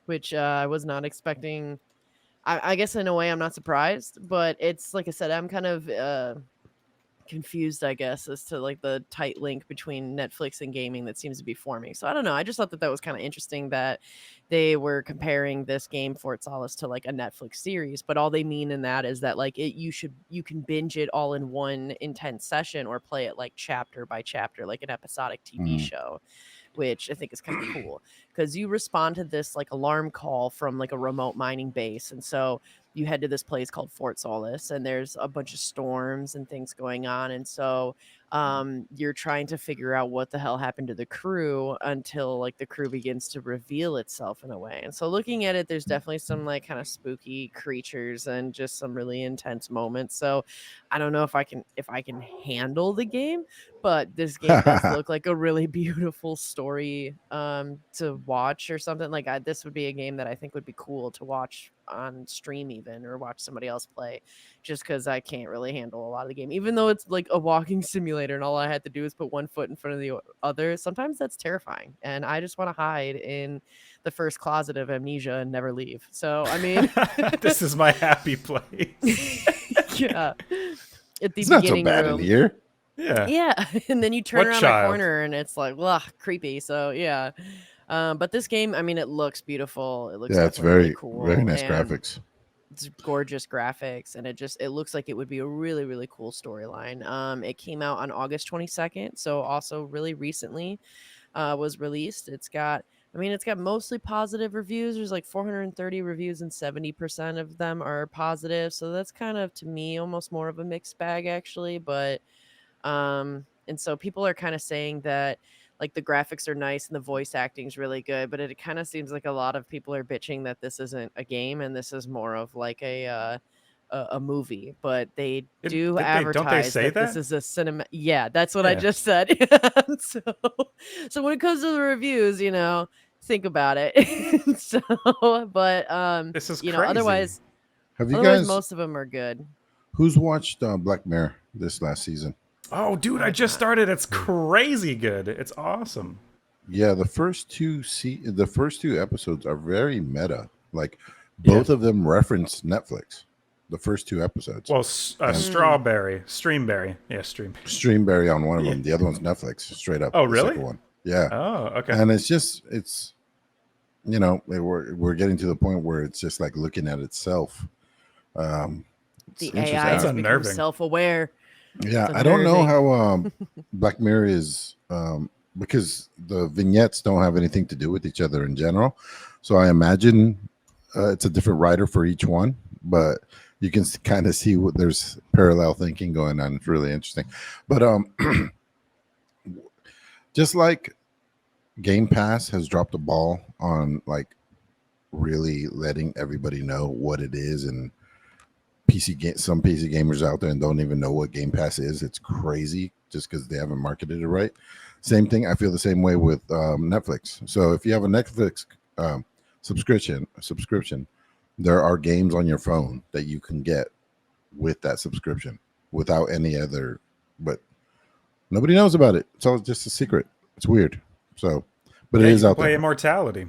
which I was not expecting. I guess in a way I'm not surprised, but it's like I said, I'm kind of confused, I guess, as to like the tight link between Netflix and gaming that seems to be forming. So I don't know. I just thought that was kind of interesting that they were comparing this game Fort Solis to like a Netflix series, but all they mean in that is that like you can binge it all in one intense session or play it like chapter by chapter, like an episodic TV show, which I think is kind of cool because you respond to this like alarm call from like a remote mining base. And so you head to this place called Fort Solis, and there's a bunch of storms and things going on. And so you're trying to figure out what the hell happened to the crew until like the crew begins to reveal itself in a way. And so looking at it, there's definitely some like kind of spooky creatures and just some really intense moments. So I don't know if I can handle the game, but this game does look like a really beautiful story to watch or something. Like this would be a game that I think would be cool to watch on stream even, or watch somebody else play, just because I can't really handle a lot of the game, even though it's like a walking simulator and all I had to do is put one foot in front of the other. Sometimes that's terrifying, and I just want to hide in the first closet of Amnesia and never leave. So I mean, this is my happy place. Yeah, at the It's not so beginning bad room. in here. Yeah, and then you turn What around child? a corner and it's like, ugh, creepy. So yeah, but this game, I mean, it looks beautiful. It looks It's definitely really very cool. very nice and graphics. It's gorgeous graphics, and it looks like it would be a really, really cool storyline. It came out on August 22nd, so also really recently was released. It's got mostly positive reviews. There's like 430 reviews and 70% of them are positive. So that's kind of, to me, almost more of a mixed bag actually. But and so people are kind of saying that like the graphics are nice and the voice acting is really good, but it kind of seems like a lot of people are bitching that this isn't a game and this is more of like a movie. But they do advertise don't they say this that? is a cinema. Yeah, that's what I Yeah. just said. So when it comes to the reviews, think about it. So, but This is crazy. otherwise Have you guys? most of them are good. Who's watched Black Mirror this last season? Oh, dude, I just started. It's crazy good. It's awesome. Yeah, the first two episodes are very meta. Like both of them reference Netflix. The first two episodes. Well, Streamberry. Yeah, Streamberry. Streamberry on one of them. The other one's Netflix, straight up. Oh, the really? second one. Yeah. Oh, okay. And it's we're getting to the point where it's just like looking at itself. The interesting. AI has become unnerving. self-aware. Yeah, It's I don't know unnerving. how Black Mirror is because the vignettes don't have anything to do with each other in general. So I imagine it's a different writer for each one, but you can kind of see what there's parallel thinking going on. It's really interesting. But just like Game Pass has dropped the ball on like really letting everybody know what it is, and some PC gamers out there and don't even know what Game Pass is. It's crazy just because they haven't marketed it right. Same thing. I feel the same way with Netflix. So if you have a Netflix subscription, there are games on your phone that you can get with that subscription without any other, but nobody knows about it. It's all just a secret. It's weird. So, but it is out play there. Immortality.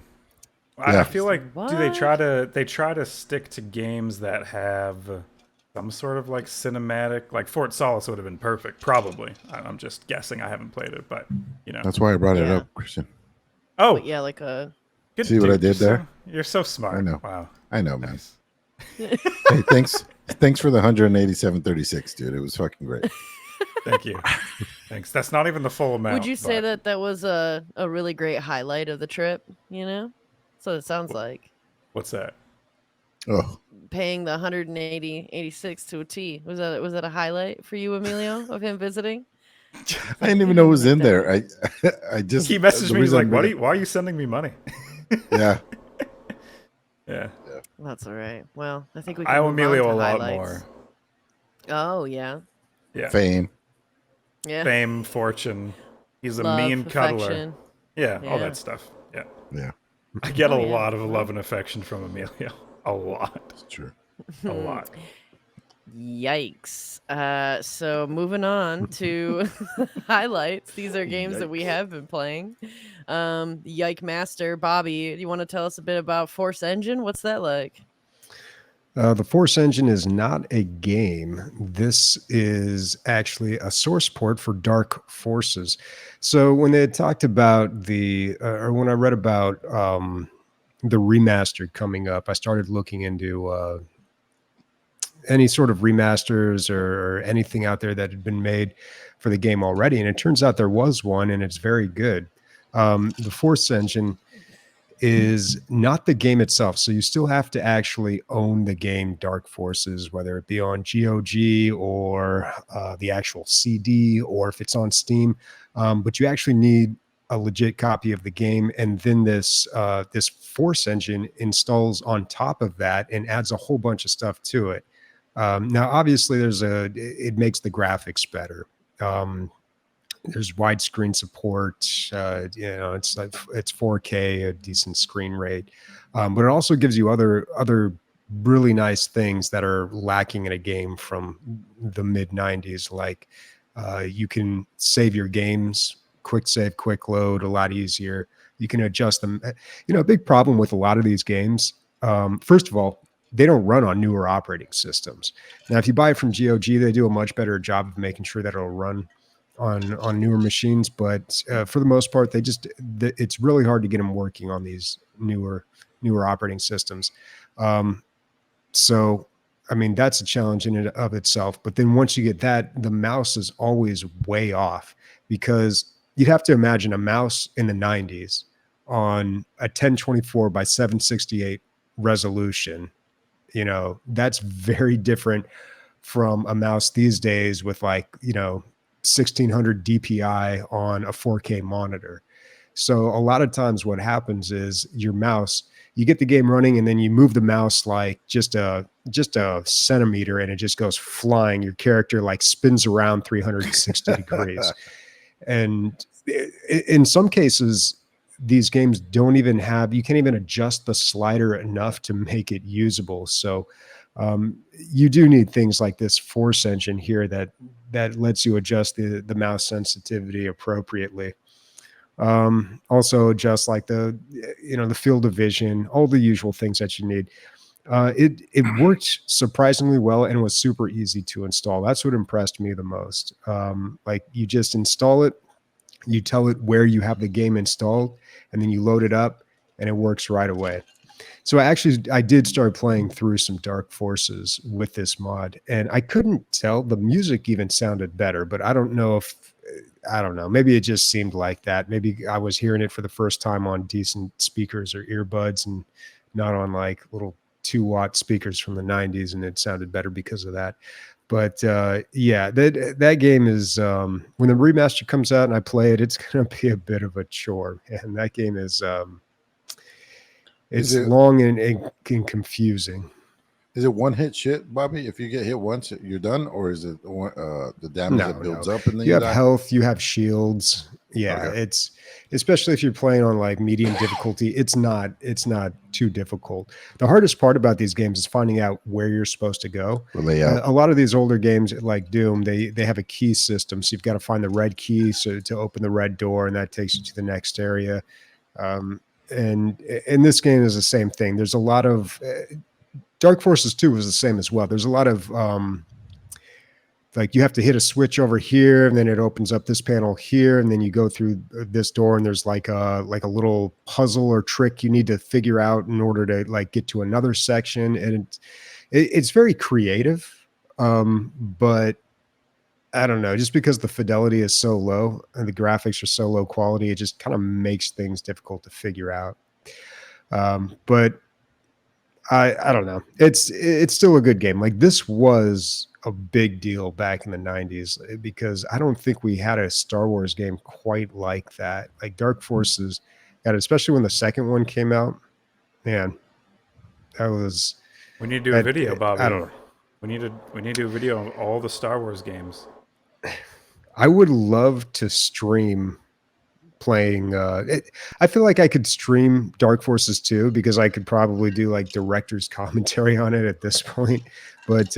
Yeah. I feel like What? do they try to stick to games that have some sort of like cinematic, like Fort Solis would have been perfect, probably. I'm just guessing. I haven't played it, but That's why I brought it Yeah. up, Christian. Oh, But yeah, like a good See what I dude. did there? You're so smart. I know. Wow. I know, man. Nice. Hey, thanks for the 187.36, dude. It was fucking great. Thank you. Thanks. That's not even the full amount. would you say but that was a really great highlight of the trip, So it sounds like What's that? Oh, paying the 186 to a T. Was that a highlight for you, Emilio, of him visiting? I didn't even know it was in there. I just He messaged the me. He's reason like, I'm why are you sending me money? Yeah, Yeah. That's all right. Well, I think we can I owe move on Emilio to a lot highlights. more. Oh, yeah. Yeah. fame. Yeah. Fame, fortune. He's a Love, mean cuddler. affection. Yeah, all Yeah. that stuff. Yeah. Yeah, I get Oh, a yeah. lot of love and affection from Emilio. A lot. it's true. A lot. Yikes. So moving on to highlights. These are games that we have been playing. Yike Master, Bobby, you want to tell us a bit about Force Engine? What's that like? The Force engine is not a game. This is actually a source port for Dark Forces. So when they had talked about or when I read about the remaster coming up, I started looking into any sort of remasters or anything out there that had been made for the game already. And it turns out there was one, and it's very good. The Force engine is not the game itself. So you still have to actually own the game Dark Forces, whether it be on GOG or the actual CD, or if it's on Steam. But you actually need a legit copy of the game. And then this Force engine installs on top of that and adds a whole bunch of stuff to it. Now, obviously, it makes the graphics better. There's widescreen support. It's 4K, a decent screen rate, but it also gives you other really nice things that are lacking in a game from the mid '90s. Like you can save your games, quick save, quick load, a lot easier. You can adjust them. A big problem with a lot of these games. First of all, they don't run on newer operating systems. Now, if you buy it from GOG, they do a much better job of making sure that it'll run on newer machines, but for the most part, it's really hard to get them working on these newer operating systems. So, I mean, that's a challenge in and of itself. But then once you get that, the mouse is always way off, because you'd have to imagine a mouse in the 90s on a 1024 by 768 resolution. That's very different from a mouse these days with 1600 DPI on a 4K monitor. So a lot of times what happens is your mouse, you get the game running and then you move the mouse just a centimeter and it just goes flying. Your character spins around 360 degrees. And in some cases, these games you can't even adjust the slider enough to make it usable. So you do need things like this Force engine here that lets you adjust the mouse sensitivity appropriately. Also adjust the field of vision, all the usual things that you need. It worked surprisingly well and was super easy to install. That's what impressed me the most. You just install it, you tell it where you have the game installed, and then you load it up and it works right away. So I did start playing through some Dark Forces with this mod, and I couldn't tell. The music even sounded better, but I don't know. Maybe it just seemed like that. Maybe I was hearing it for the first time on decent speakers or earbuds and not on little 2-watt speakers from the 90s, and it sounded better because of that. But that game is, when the remaster comes out and I play it, it's going to be a bit of a chore. And that game is, it's long and confusing. Is it one hit shit, Bobby? If you get hit once, you're done, or is it the damage that builds up and then you have health, you have shields. Yeah, Okay. It's especially if you're playing on medium difficulty. It's not too difficult. The hardest part about these games is finding out where you're supposed to go. The layout. A lot of these older games like Doom, they have a key system, so you've got to find the red key to open the red door, and that takes you to the next area. And this game is the same thing. There's a lot of Dark Forces 2 was the same as well. There's a lot of you have to hit a switch over here, and then it opens up this panel here, and then you go through this door, and there's a little puzzle or trick you need to figure out in order to get to another section. And it's very creative, but I don't know, just because the fidelity is so low and the graphics are so low quality, it just kind of makes things difficult to figure out. But I don't know. It's still a good game. This was a big deal back in the 90s, because I don't think we had a Star Wars game quite like that. Dark Forces, especially when the second one came out. Man, that was. We need to do a video, Bobby. I don't know. We need to do a video of all the Star Wars games. I would love to stream playing. I feel like I could stream Dark Forces 2, because I could probably do director's commentary on it at this point. But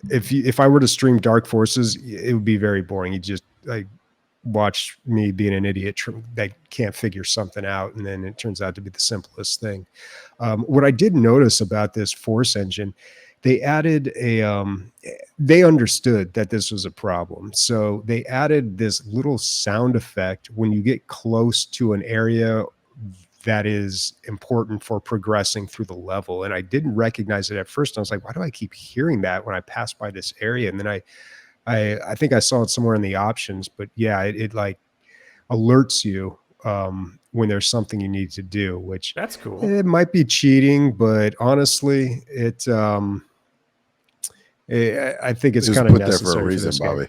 if I were to stream Dark Forces, it would be very boring. You just watch me being an idiot that can't figure something out, and then it turns out to be the simplest thing. What I did notice about this Force engine, they added they understood that this was a problem. So they added this little sound effect when you get close to an area that is important for progressing through the level. And I didn't recognize it at first. I was like, why do I keep hearing that when I pass by this area? And then I think I saw it somewhere in the options, but yeah, it like alerts you when there's something you need to do, which That's cool. it might be cheating, but honestly, I think it's Just kind of put there necessary for a reason, this game. Bobby.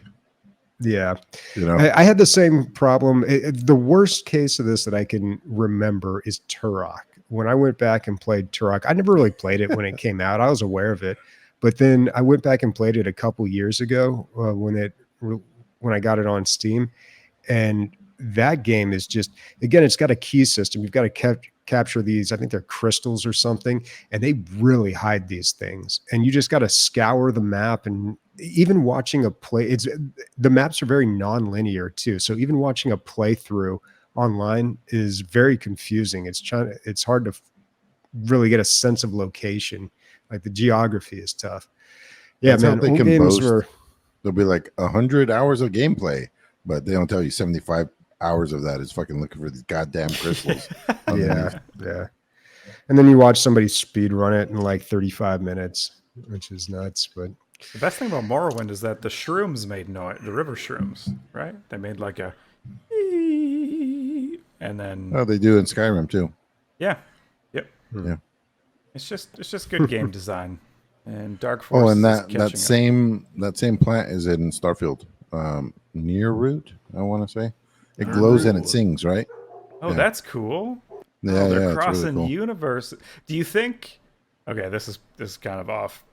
Yeah. You know, I had the same problem. The worst case of this that I can remember is Turok. When I went back and played Turok, I never really played it when it came out. I was aware of it, but then I went back and played it a couple years ago when I got it on Steam, and that game is just, again, it's got a key system. You've got to capture these. I think they're crystals or something, and they really hide these things. And you just got to scour the map, and even watching a play, the maps are very non-linear too. So even watching a playthrough online is very confusing. It's hard to really get a sense of location. Like the geography is tough. Yeah, that's how man. they Old can games boast. were. There'll be like 100 hours of gameplay, but they don't tell you 75 hours of that is fucking looking for these goddamn crystals. Yeah. And then you watch somebody speed run it in like 35 minutes, which is nuts. But The best thing about Morrowind is that the shrooms made noise, the river shrooms, right? They made like a and then Oh, they do in Skyrim too. yeah. Yep. Yeah. It's just good game design. And Dark Force Oh, and is that catching up. same plant is in Starfield. Near root, I want to say. It glows and it sings, right? Oh, yeah. That's cool. Yeah, They're yeah, it's crossing really cool. universe. Do you think? Okay, this is kind of off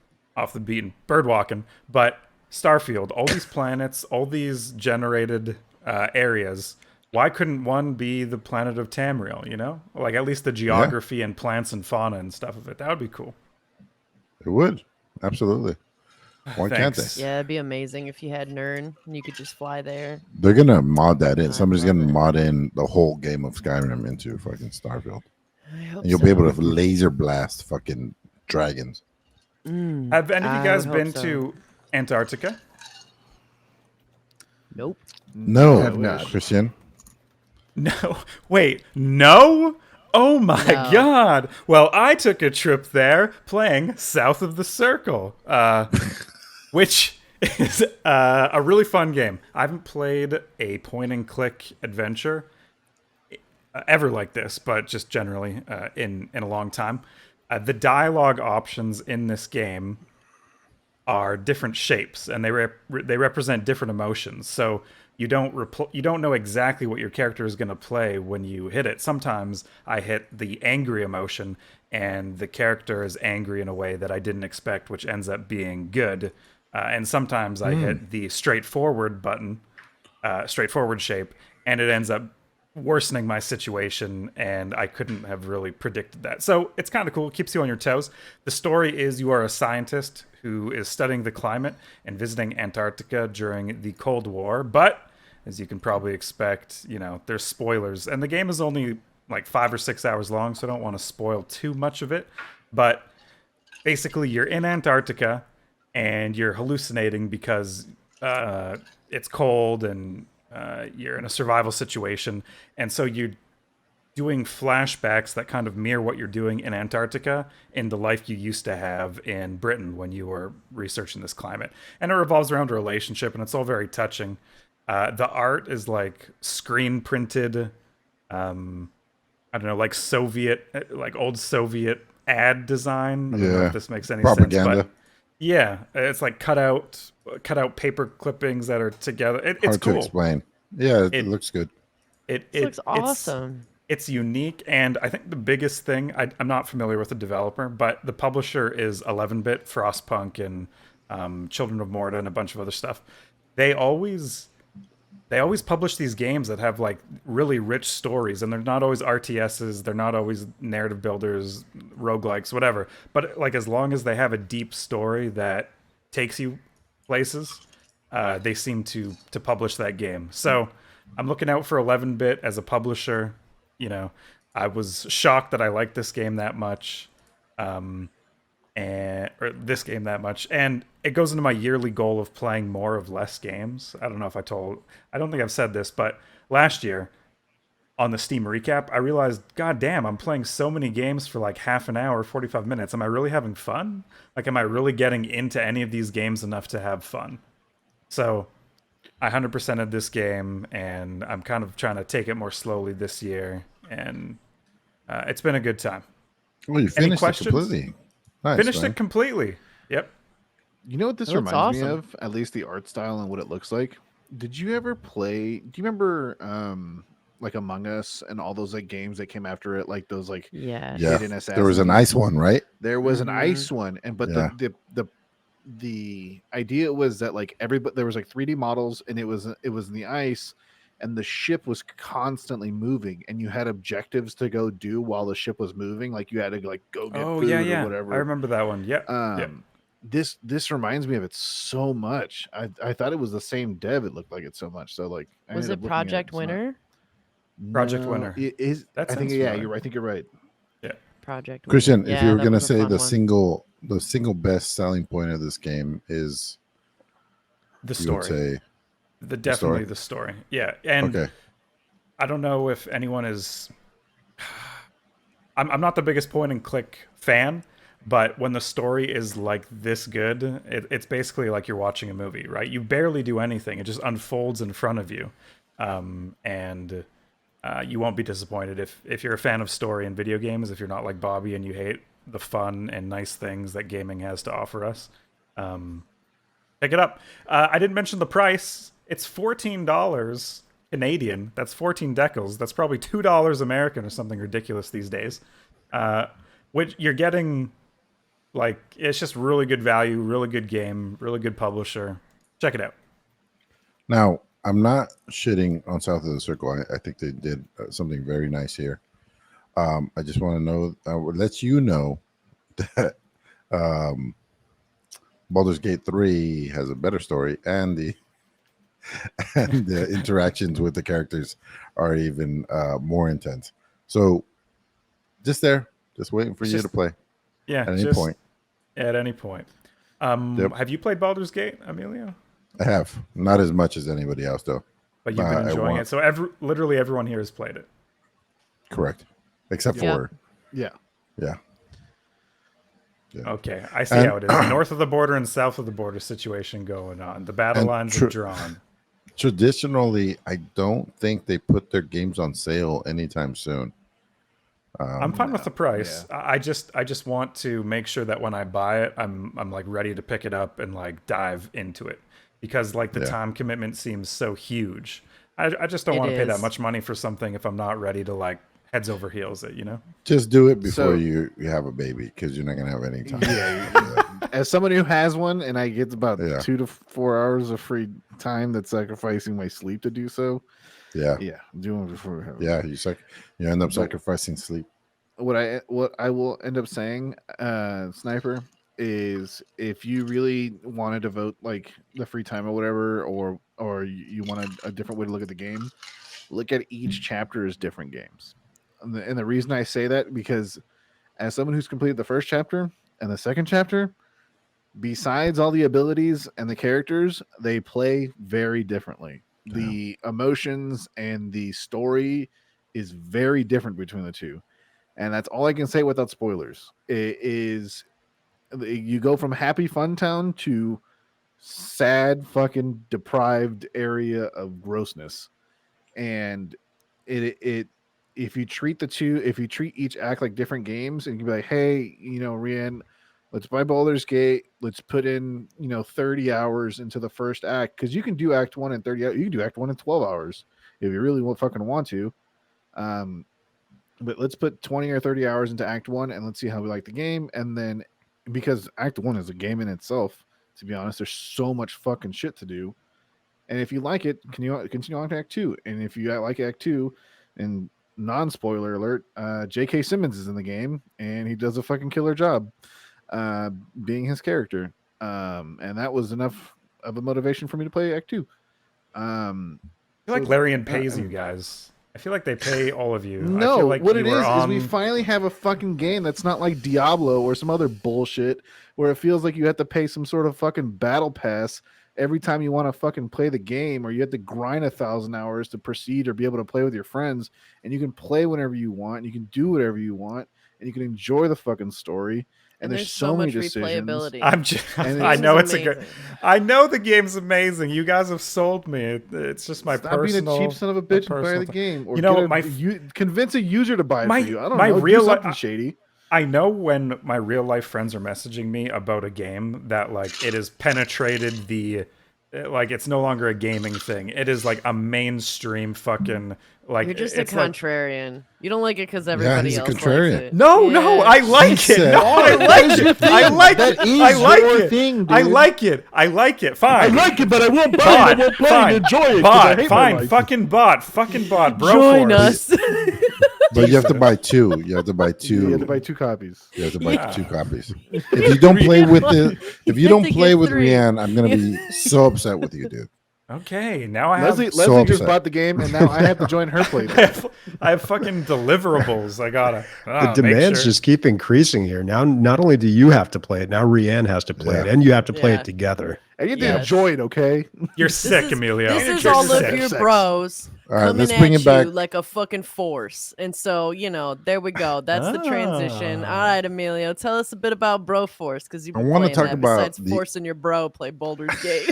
the beaten bird walking, but Starfield, all these planets, all these generated areas. Why couldn't one be the planet of Tamriel? You know, like at least the geography and plants and fauna and stuff of it. That would be cool. It would. Absolutely. Why can't Thanks. they? Yeah, it'd be amazing if you had Nern and you could just fly there. They're gonna mod that in. I Somebody's love gonna it. mod in the whole game of Skyrim into fucking Starfield. I hope And you'll so. be able to laser blast fucking dragons. Have any of you I guys would hope been so. to Antarctica? Nope. No, Have not. Christian. No. Wait, no? Oh my No. god. Well, I took a trip there playing South of the Circle, which is a really fun game. I haven't played a point and click adventure ever like this, but just generally in a long time. The dialogue options in this game are different shapes, and they represent different emotions. So you don't know exactly what your character is going to play when you hit it. Sometimes I hit the angry emotion, and the character is angry in a way that I didn't expect, which ends up being good. And sometimes I hit the straightforward button, straightforward shape, and it ends up worsening my situation, and I couldn't have really predicted that. So it's kind of cool. It keeps you on your toes. The story is you are a scientist who is studying the climate and visiting Antarctica during the Cold War. But as you can probably expect, there's spoilers. And the game is only like 5 or 6 hours long, so I don't want to spoil too much of it. But basically, you're in Antarctica, and you're hallucinating because it's cold and you're in a survival situation. And so you're doing flashbacks that kind of mirror what you're doing in Antarctica in the life you used to have in Britain when you were researching this climate. And it revolves around a relationship, and it's all very touching. The art is like screen printed, I don't know, like old Soviet ad design. I don't know if this makes any sense. Propaganda. But yeah, it's like cut out paper clippings that are together. It's Hard cool. to explain. Yeah, it looks good. It looks awesome. It's unique, and I think the biggest thing, I'm not familiar with the developer, but the publisher is 11-bit, Frostpunk, and Children of Morta, and a bunch of other stuff. They always publish these games that have like really rich stories, and they're not always RTSs, they're not always narrative builders, roguelikes, whatever. But like as long as they have a deep story that takes you places, they seem to publish that game. So I'm looking out for 11-bit as a publisher. You know, I was shocked that I liked this game that much, or this game that much, and it goes into my yearly goal of playing more of less games. I don't know if I don't think I've said this, but last year on the Steam recap, I realized, god damn, I'm playing so many games for like half an hour, 45 minutes. Am I really having fun? Like, am I really getting into any of these games enough to have fun? So I 100%ed this game, and I'm kind of trying to take it more slowly this year, and it's been a good time. Well, you Any finished it questions? completely. Nice, Finished man. it completely. Yep. You know what this That looks reminds me awesome. of? At least the art style and what it looks like. Did you ever play? Do you remember like Among Us and all those like games that came after it, like those like Yeah. Yeah, hidden there was a assassin nice one, right? There was an Mhm. ice one, and but Yeah. the idea was that like everybody there was like 3D models, and it was in the ice, and the ship was constantly moving, and you had objectives to go do while the ship was moving. Like you had to like go get Oh food yeah, or yeah. whatever. I remember that one. Yep. Yep. This reminds me of it so much. I thought it was the same dev. It looked like it so much. So like I Was ended it up looking at Project It's not. Winner? Project No, Winner. It is. That I think sounds yeah. familiar. I think you're right. Yeah. Project Winner. Christian, if Yeah, you were that gonna was a say fun the one. single best selling point of this game is, The you would story. say, Definitely the story. Yeah. And okay, I don't know if anyone is. I'm not the biggest point and click fan, but when the story is like this good, it's basically like you're watching a movie, right? You barely do anything; it just unfolds in front of you, and you won't be disappointed if you're a fan of story in video games. If you're not like Bobby and you hate the fun and nice things that gaming has to offer us, pick it up. I didn't mention the price. It's $14 Canadian. That's 14 decals. That's probably $2 American or something ridiculous these days. Which you're getting, like, it's just really good value, really good game, really good publisher. Check it out. now I'm not shitting on South of the Circle. I think they did something very nice here. I just want to know, let you know that Baldur's Gate 3 has a better story, and the interactions with the characters are even more intense. So just waiting for It's you just- to play Yeah, at any just point. at any point. Yep. Have you played Baldur's Gate, Emilio? I have not as much as anybody else though. But you've been I enjoying want- it. So literally everyone here has played it. Correct, except Yeah. for Yeah. yeah. Okay, I see And- how it is. North of the border and south of the border situation going on. The battle And lines are drawn. Traditionally, I don't think they put their games on sale anytime soon. I'm fine with the price. I just want to make sure that when I buy it, I'm like ready to pick it up and like dive into it, because like the Yeah. time commitment seems so huge. I just don't It want to pay that is. much money for something if I'm not ready to like heads over heels it, Just do it before So- you have a baby, because you're not gonna have any time. Yeah. As someone who has one, and I get about Yeah. 2 to 4 hours of free time, that's sacrificing my sleep to do so. Yeah, Yeah, doing it before. I have- yeah. You end up But- sacrificing sleep. What I will end up saying, Sniper, is if you really want to devote like the free time or whatever, or you want a different way to look at the game, look at each chapter as different games. And the reason I say that, because as someone who's completed the first chapter and the second chapter, besides all the abilities and the characters, they play very differently. The emotions and the story is very different between the two. And that's all I can say without spoilers. It is you go from happy fun town to sad fucking deprived area of grossness. And it if you treat each act like different games, and you can be like, hey, Rian, let's buy Baldur's Gate, let's put in 30 hours into the first act, because you can do act 1 in 30 hours, you can do act 1 in 12 hours if you really fucking want to. But let's put 20 or 30 hours into act 1 and let's see how we like the game. And then, because act 1 is a game in itself, to be honest, there's so much fucking shit to do. And if you like it, can you continue on to act 2? And if you like act 2, and non-spoiler alert, J.K. Simmons is in the game and he does a fucking killer job being his character. And that was enough of a motivation for me to play act 2. Because feel like Larian pays you guys. I feel like they pay all of you. I No, feel like what you it were is we finally have a fucking game that's not like Diablo or some other bullshit where it feels like you have to pay some sort of fucking battle pass every time you want to fucking play the game, or you have to grind 1,000 hours to proceed or be able to play with your friends, and you can play whenever you want, and you can do whatever you want, and you can enjoy the fucking story. And there's so many much decisions. replayability. I know it's amazing. I know the game's amazing. You guys have sold me. It's just my Stop personal. being a cheap son of a bitch and buy personal the game. Or You know, convince a user to buy it my- for you. I don't my know. real Do li- something shady. I know when my real life friends are messaging me about a game that like it has penetrated the like it's no longer a gaming thing. It is like a mainstream fucking like You're just a it's like contrarian. You don't like it because everybody he's a else contrarian. likes it. no, Yeah. no, I like He it. said- No, I like it. I like it. That is I like your it. thing, I dude. like it. I like it. Fine. it, but I won't Bot, I won't play fine, and enjoy it. 'cause I bot, hate my fine, life. fucking bot, BroForce. Join us. But you have to buy two. You have to buy two. You have to buy 2 copies. You have to buy Yeah. 2 copies. If you don't play with if you have don't to play get with 3. Rianne, I'm gonna be so upset with you, dude. Okay, now I have Leslie just upset. bought the game, and now I have to join her play. I have fucking deliverables. I gotta. The demands just keep increasing here. Now, not only do you have to play it, now Rianne has to play it, Yeah. and you have to play Yeah. it together. And you have to Yes. enjoy it, okay? You're This sick, is- Emilio. This is You're all sick. of your Sex. bros All right, coming let's at bring it you back. like a fucking force. And so, there we go. That's the transition. All right, Emilio, tell us a bit about BroForce, because you've I been wanna playing talk that. about Besides the- forcing your bro play Baldur's Gate.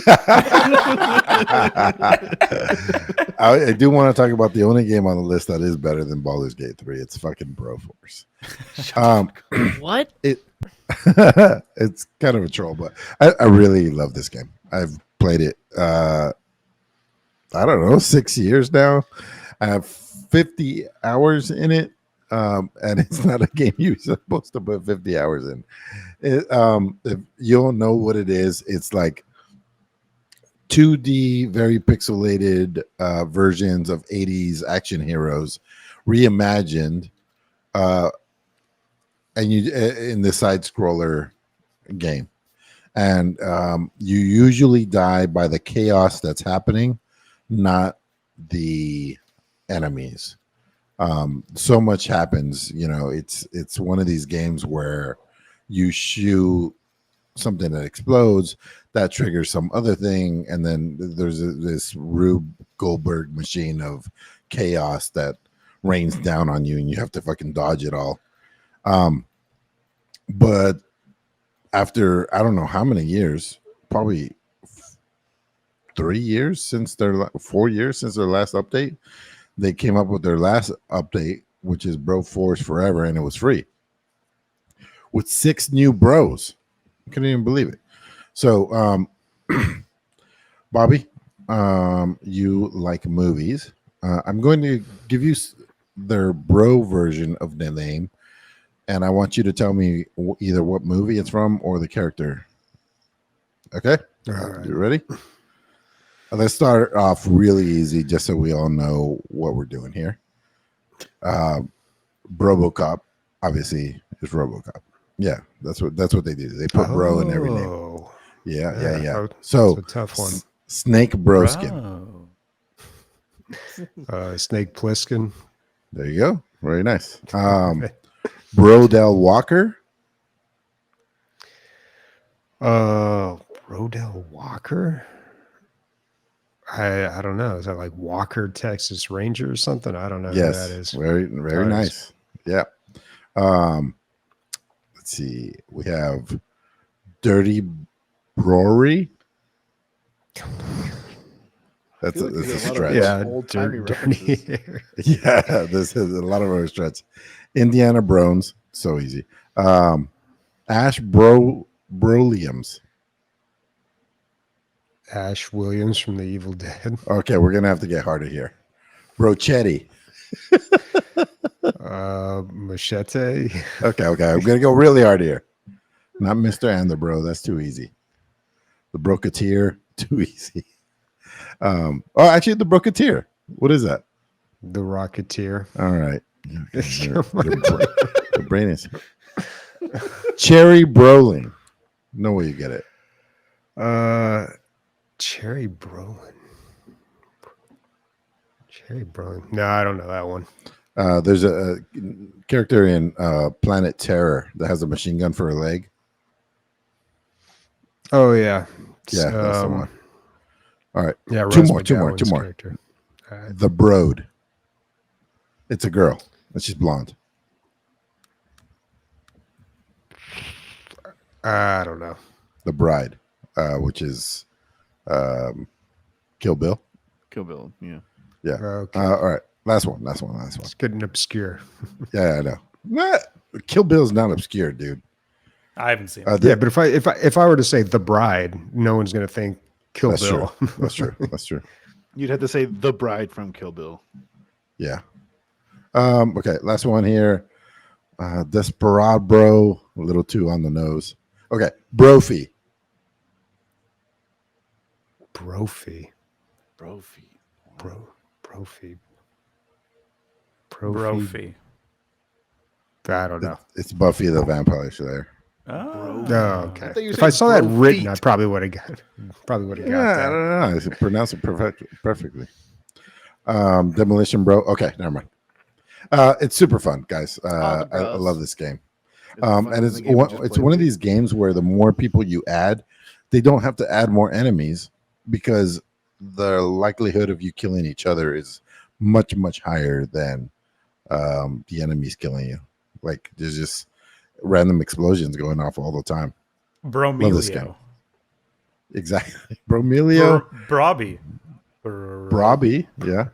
I do want to talk about the only game on the list that is better than Baldur's Gate 3. It's fucking BroForce. What? It's kind of a troll, but I really love this game. I've played it I don't know, 6 years now. I have 50 hours in it. And it's not a game you're supposed to put 50 hours in. If you don't know what it is, it's like 2D, very pixelated versions of 80s action heroes reimagined, and you in the side scroller game, and you usually die by the chaos that's happening, not the enemies. So much happens, it's one of these games where you shoot something that explodes that triggers some other thing, and then there's this Rube Goldberg machine of chaos that rains down on you, and you have to fucking dodge it all. But after I don't know how many years, probably 4 years since their last update, they came up with their last update, which is BroForce Forever, and it was free with 6 new bros. I couldn't even believe it. So, Bobby, you like movies. I'm going to give you their bro version of the name, and I want you to tell me either what movie it's from or the character. Okay? All right. You ready? Let's start off really easy, just so we all know what we're doing here. RoboCop, obviously, is RoboCop. Yeah, that's what they do. They put bro in every name. Oh, Yeah. oh, So that's a tough one. Snake Broskin. Snake Plissken. There you go. Very nice. Brodell Walker. Rodell Walker. I don't know. Is that like Walker, Texas Ranger or something? I don't know Yes, who that is. very nice. Yeah. Let's see. We have Dirty Brory. That's a stretch. Yeah, Old-timey dirty. Yeah, this is a lot of our stretch. Indiana Brones, so easy. Ash Broliums. Ash Williams from The Evil Dead. Okay, we're gonna have to get harder here. Brochetti. Machete. Okay, I'm gonna go really hard here. Not Mr. and the Bro, that's too easy. The Broketeer, too easy. Actually, the Broketeer. What is that? The Rocketeer. All right. The brain is Cherry Brolin. No way you get it. Cherry Brolin. Okay, bro. No, I don't know that one. There's a character in Planet Terror that has a machine gun for a leg. Oh yeah, Yeah, that's the one. All right. Yeah, two Rose more. Character. The Brood. It's a girl, and she's blonde. I don't know. The Bride, which is Kill Bill. Kill Bill. Yeah. Yeah. Okay. All right. Last one. It's good and obscure. Yeah, I know. What? Kill Bill's not obscure, dude. I haven't seen it. Yeah, but if I were to say The Bride, no one's going to think Kill That's Bill. true. That's true. That's true. You'd have to say the bride from Kill Bill. Yeah. Okay. Last one here. Desperado, a little too on the nose. Okay. Brophy. Brophy. Brophy. Brophy. Brophy. I don't know. It's Buffy the Vampire Slayer. Oh. Oh, okay. If I saw that written, I probably would have got. Yeah, got I that. don't know. I pronounce it perfectly. Demolition Bro. Okay, never mind. It's super fun, guys. I love this game. And it's one of these games where the more people you add, they don't have to add more enemies because the likelihood of you killing each other is much, much higher than the enemies killing you. Like there's just random explosions going off all the time. Love this game. Exactly. Bromilio. Brobby. Yeah.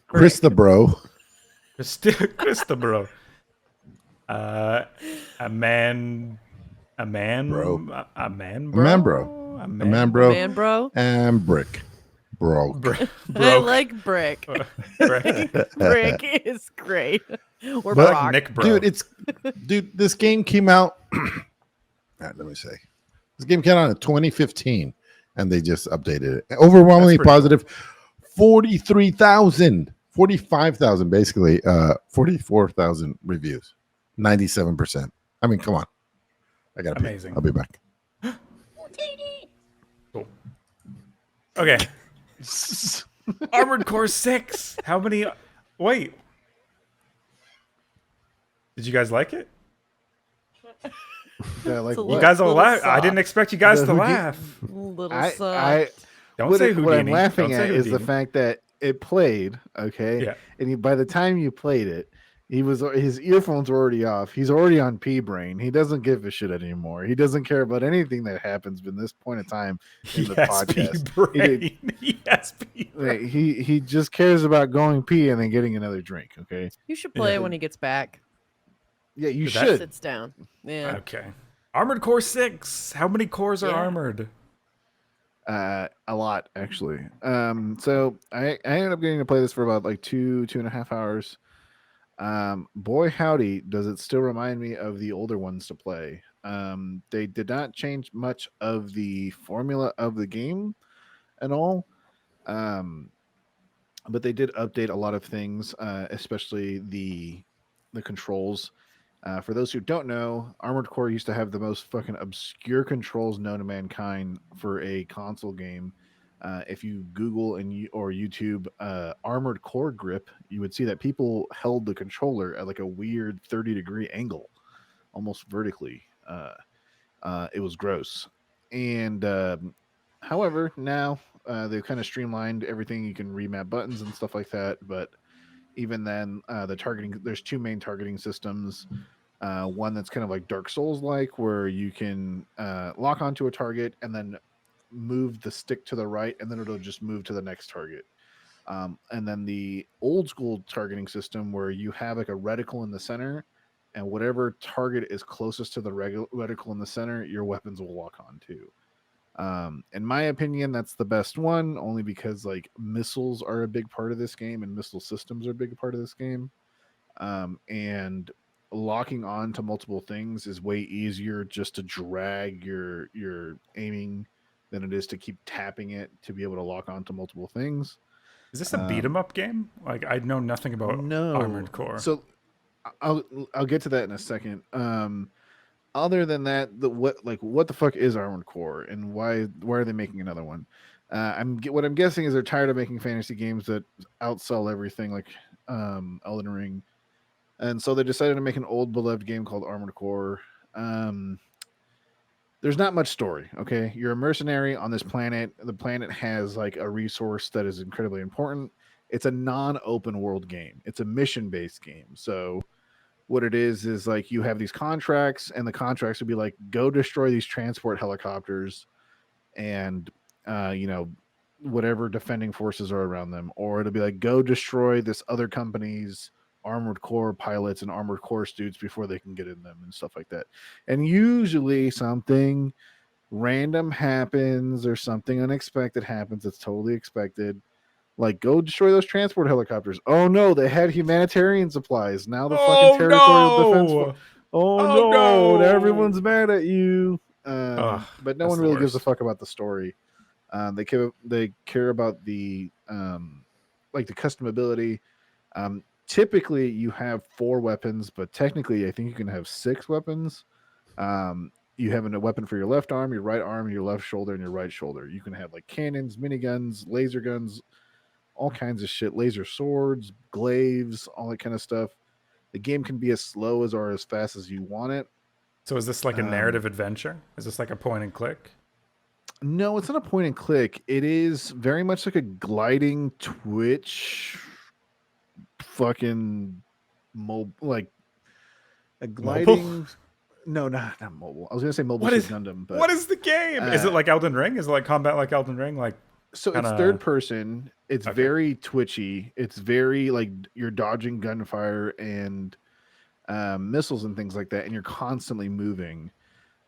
Chris the Bro. Chris the Bro. A man bro. And Brick. Bro. I like Brick. Brick is great. Or But Brock. Nick Bro. Dude, this game came out. Let me say. This game came out in 2015 and they just updated it. Overwhelmingly positive. 45,000 basically. 44,000 reviews. 97%. I mean, come on. I got amazing. I'll be back. Cool. Okay. Armored Core 6. How many? Wait. Did you guys like it? Yeah, like You guys all laugh. I didn't expect you guys to laugh. Little soft. Don't say what I'm Houdini. laughing Don't at say is the Houdini. fact that it played, okay? Yeah. And by the time you played it, his earphones were already off. He's already on P brain. He doesn't give a shit anymore. He doesn't care about anything that happens in this point in time in the podcast. Yes, P Like, he just cares about going pee and then getting another drink. Okay. You should play it when he gets back. Yeah, you Did that- should. Sits down. Yeah. Okay. Armored Core 6. How many cores are armored? A lot actually. So I ended up getting to play this for about like 2.5 hours. Boy howdy, does it still remind me of the older ones to play. They did not change much of the formula of the game at all. But they did update a lot of things, especially the controls. For those who don't know, Armored Core used to have the most fucking obscure controls known to mankind for a console game. If you Google or YouTube Armored Core grip, you would see that people held the controller at like a weird 30-degree angle, almost vertically. It was gross. And however, now they've kind of streamlined everything. You can remap buttons and stuff like that. But even then, the targeting, there's two main targeting systems. One that's kind of like Dark Souls like, where you can lock onto a target and then move the stick to the right, and then it'll just move to the next target. And then the old school targeting system, where you have like a reticle in the center, and whatever target is closest to the reticle in the center, your weapons will lock on to. In my opinion, that's the best one, only because like missiles are a big part of this game, and missile systems are a big part of this game. And locking on to multiple things is way easier just to drag your aiming than it is to keep tapping it to be able to lock on to multiple things. Is this a beat 'em up game? Like, I know nothing about Armored Core. So I'll get to that in a second. Other than that, what the fuck is Armored Core, and why are they making another one? What I'm guessing is they're tired of making fantasy games that outsell everything, like Elden Ring, and so they decided to make an old beloved game called Armored Core. There's not much story. Okay, you're a mercenary on this planet. The planet has like a resource that is incredibly important. It's a non-open world game. It's a mission-based game. So what it is like you have these contracts, and the contracts would be like, go destroy these transport helicopters, and whatever defending forces are around them, or it'll be like, go destroy this other company's armored core pilots and armored core students before they can get in them and stuff like that. And usually something random happens or something unexpected happens. It's totally expected. Like, go destroy those transport helicopters. Oh no, they had humanitarian supplies. Now the fucking territorial defense. No, and everyone's mad at you. But no one really gives a fuck about the story. They care about the like the customability. Typically, you have 4 weapons, but technically, I think you can have 6 weapons. You have a weapon for your left arm, your right arm, your left shoulder, and your right shoulder. You can have like cannons, miniguns, laser guns, all kinds of shit, laser swords, glaives, all that kind of stuff. The game can be as slow as or as fast as you want it. So is this like a narrative adventure? Is this like a point and click? No, it's not a point and click. It is very much like a gliding Twitch fucking like a gliding Mobile? No, not mobile. I was gonna say mobile Gundam, but what is the game? Is it like Elden Ring? Is it like combat like Elden Ring? Like, so it's third person. It's very twitchy. It's very like you're dodging gunfire and missiles and things like that, and you're constantly moving.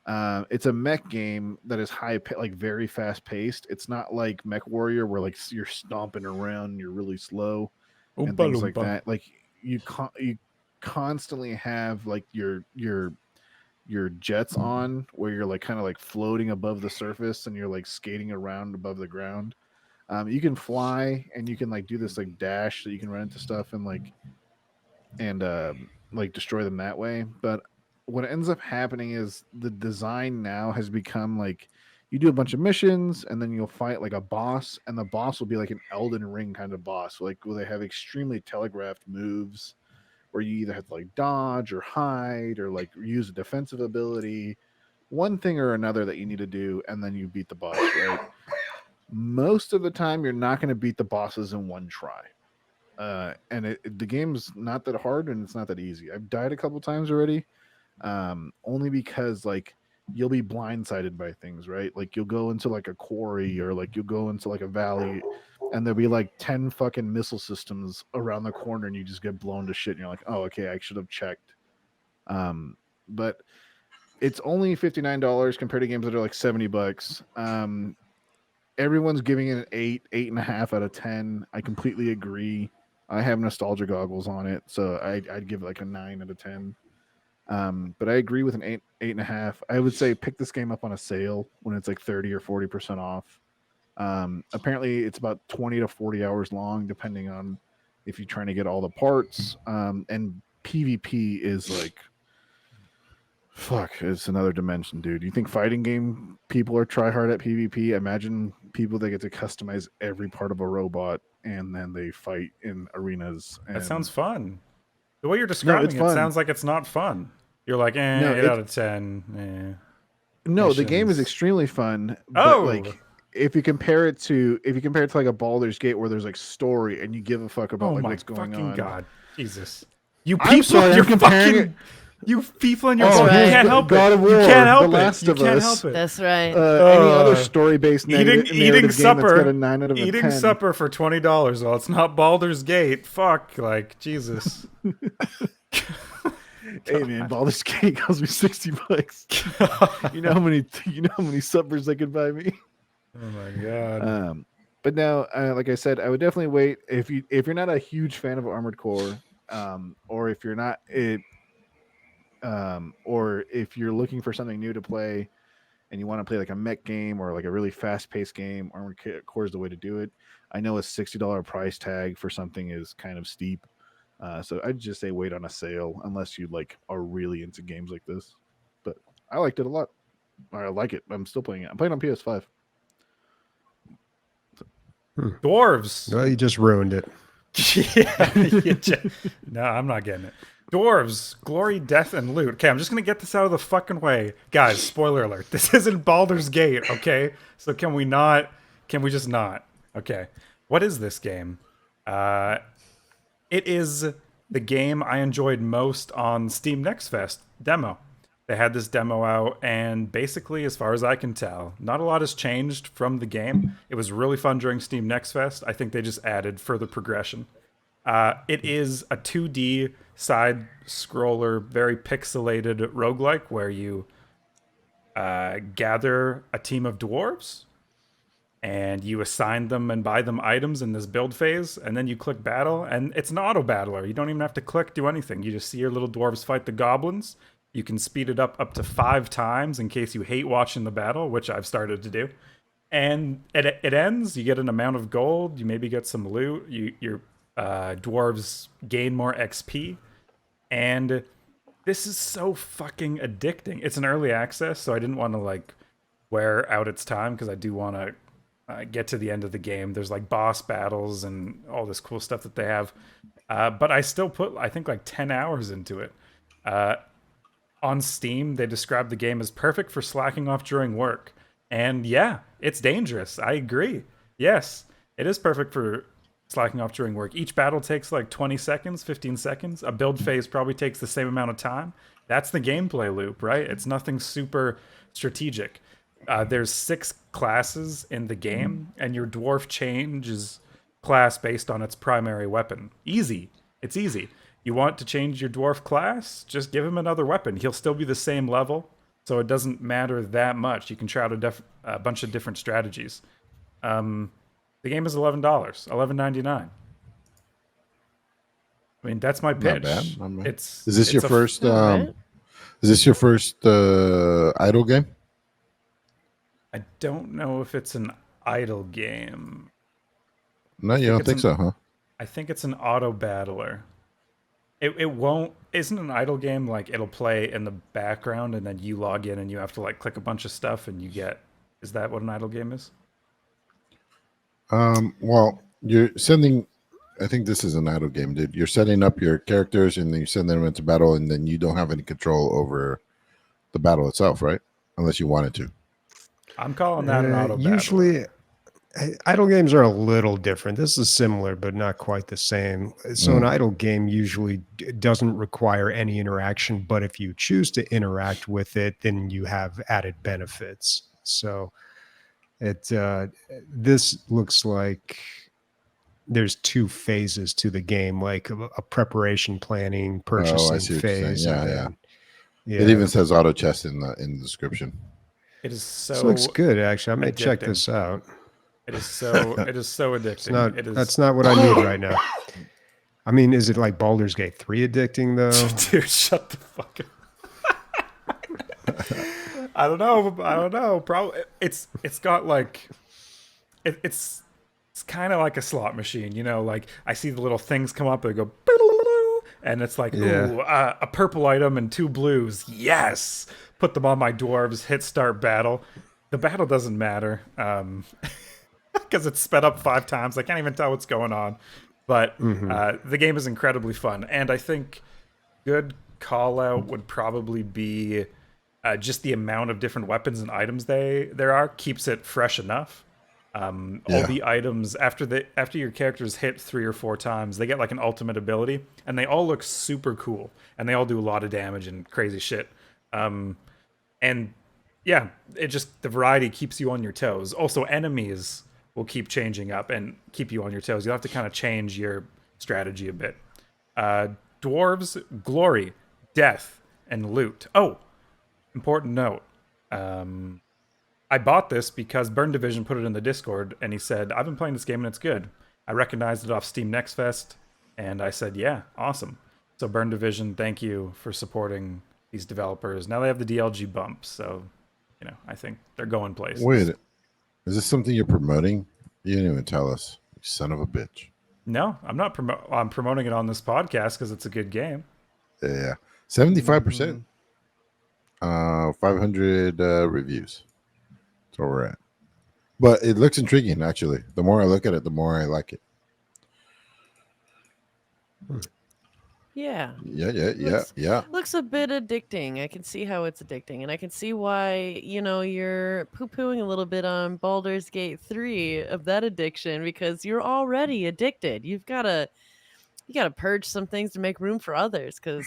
It's a mech game that is like very fast paced. It's not like Mech Warrior where like you're stomping around and you're really slow and things like that. Like you constantly have like your jets on where you're like kind of like floating above the surface and you're like skating around above the ground. You can fly and you can like do this like dash so you can run into stuff and like destroy them that way. But what ends up happening is the design now has become like you do a bunch of missions and then you'll fight like a boss, and the boss will be like an Elden Ring kind of boss, like where they have extremely telegraphed moves where you either have to like dodge or hide or like use a defensive ability, one thing or another that you need to do, and then you beat the boss, right? Most of the time you're not going to beat the bosses in one try. And the game's not that hard and it's not that easy. I've died a couple times already. Only because like you'll be blindsided by things, right? Like you'll go into like a quarry or like you'll go into like a valley and there'll be like 10 fucking missile systems around the corner and you just get blown to shit and you're like, oh, okay, I should have checked. But it's only $59 compared to games that are like $70. Everyone's giving it an 8.5 out of 10. I completely agree. I have nostalgia goggles on it, so I'd give it like a 9 out of 10. But I agree with an 8.5. I would say pick this game up on a sale when it's like 30 or 40% off. Apparently it's about 20 to 40 hours long, depending on if you're trying to get all the parts. And PvP is like, fuck, it's another dimension, dude. You think fighting game people are try hard at PvP? Imagine people that get to customize every part of a robot and then they fight in arenas. That sounds fun. The way you're describing it sounds like it's not fun. You're like, 8 out of 10. No, missions. The game is extremely fun. But like if you compare it to like a Baldur's Gate where there's like story and you give a fuck about like what's going on. Oh my god, Jesus! You people, you're comparing it. You people in your phone, you can't help God it. Of War, you can't help The Last it. You of can't Us. help it. That's right. Any other story-based eating supper. Got a 9 out of eating 10. supper for $20. Well, it's not Baldur's Gate. Fuck, like Jesus. Hey man, Baldur's Gate cost me $60. You know how many suppers they could buy me. Oh my god. But now, like I said, I would definitely wait if you're not a huge fan of Armored Core, or if you're not or if you're looking for something new to play and you want to play like a mech game or like a really fast-paced game, Armored Core is the way to do it. I know a $60 price tag for something is kind of steep. So I'd just say wait on a sale unless you like are really into games like this. But I liked it a lot. I like it. I'm still playing it. I'm playing on PS5. Dwarves. Well, you just ruined it. No, I'm not getting it. Dwarves, glory, death, and loot. Okay, I'm just gonna get this out of the fucking way, guys. Spoiler alert: this isn't Baldur's Gate. Okay, so can we not? Can we just not? Okay, what is this game? It is the game I enjoyed most on Steam Next Fest demo. They had this demo out, and basically, as far as I can tell, not a lot has changed from the game. It was really fun during Steam Next Fest. I think they just added further progression. It is a 2D side scroller, very pixelated roguelike where you gather a team of dwarves and you assign them and buy them items in this build phase, and then you click battle, and it's an auto battler. You don't even have to click, do anything. You just see your little dwarves fight the goblins. You can speed it up to 5 times in case you hate watching the battle, which I've started to do. And it ends. You get an amount of gold. You maybe get some loot. Your dwarves gain more XP. And this is so fucking addicting. It's an early access, so I didn't want to like wear out its time because I do want to get to the end of the game. There's like boss battles and all this cool stuff that they have. But I still put, I think, like 10 hours into it. On Steam, they describe the game as perfect for slacking off during work. And yeah, it's dangerous. I agree. Yes, it is perfect for slacking off during work. Each battle takes like 20 seconds, 15 seconds. A build phase probably takes the same amount of time. That's the gameplay loop, right? It's nothing super strategic. There's 6 classes in the game, and your dwarf changes class based on its primary weapon. Easy. It's easy. You want to change your dwarf class? Just give him another weapon. He'll still be the same level, so it doesn't matter that much. You can try out a bunch of different strategies. The game is $11, $11.99. I mean, that's my pitch. Not bad. Is this your first? Right? Is this your first idle game? I don't know if it's an idle game. No, you don't think so, huh? I think it's an auto battler. It won't. Isn't an idle game like it'll play in the background and then you log in and you have to like click a bunch of stuff and you get? Is that what an idle game is? Well, you're sending. I think this is an idle game, dude. You're setting up your characters and then you send them into battle, and then you don't have any control over the battle itself, right? Unless you wanted to. I'm calling that an auto battler. Usually, idle games are a little different. This is similar, but not quite the same. So an idle game usually doesn't require any interaction, but if you choose to interact with it, then you have added benefits. So this looks like there's 2 phases to the game, like a preparation, planning, purchasing phase. Yeah. It even says auto chest in the description. It is so. This looks good, actually. I may check addicting. this out. It is so. It is so addicting. That's not what I need right now. I mean, is it like Baldur's Gate 3 addicting though? Dude, shut the fuck up. I don't know. Probably it's got like it's kind of like a slot machine, you know. Like I see the little things come up, they go, and it's like, ooh, a purple item and 2 blues. Yes, put them on my dwarves. Hit start battle. The battle doesn't matter because it's sped up 5 times. I can't even tell what's going on. But the game is incredibly fun, and I think good call out would probably be just the amount of different weapons and items there are keeps it fresh enough. All the items after your characters hit 3 or 4 times, they get like an ultimate ability, and they all look super cool, and they all do a lot of damage and crazy shit. And yeah, it just the variety keeps you on your toes. Also, enemies will keep changing up and keep you on your toes. You'll have to kind of change your strategy a bit. Dwarves, glory, death, and loot. Oh, important note. I bought this because Burn Division put it in the Discord, and he said, I've been playing this game and it's good. I recognized it off Steam Next Fest, and I said, yeah, awesome. So Burn Division, thank you for supporting these developers. Now they have the DLG bump, so, you know, I think they're going places. Wait, is this something you're promoting? You didn't even tell us, you son of a bitch. No, I'm not. I'm promoting it on this podcast because it's a good game. Yeah, 75%. 500 reviews. That's where we're at. But it looks intriguing, actually. The more I look at it, the more I like it. Yeah. Yeah. Looks a bit addicting. I can see how it's addicting, and I can see why, you're poo-pooing a little bit on Baldur's Gate 3 of that addiction, because you're already addicted. You gotta purge some things to make room for others, because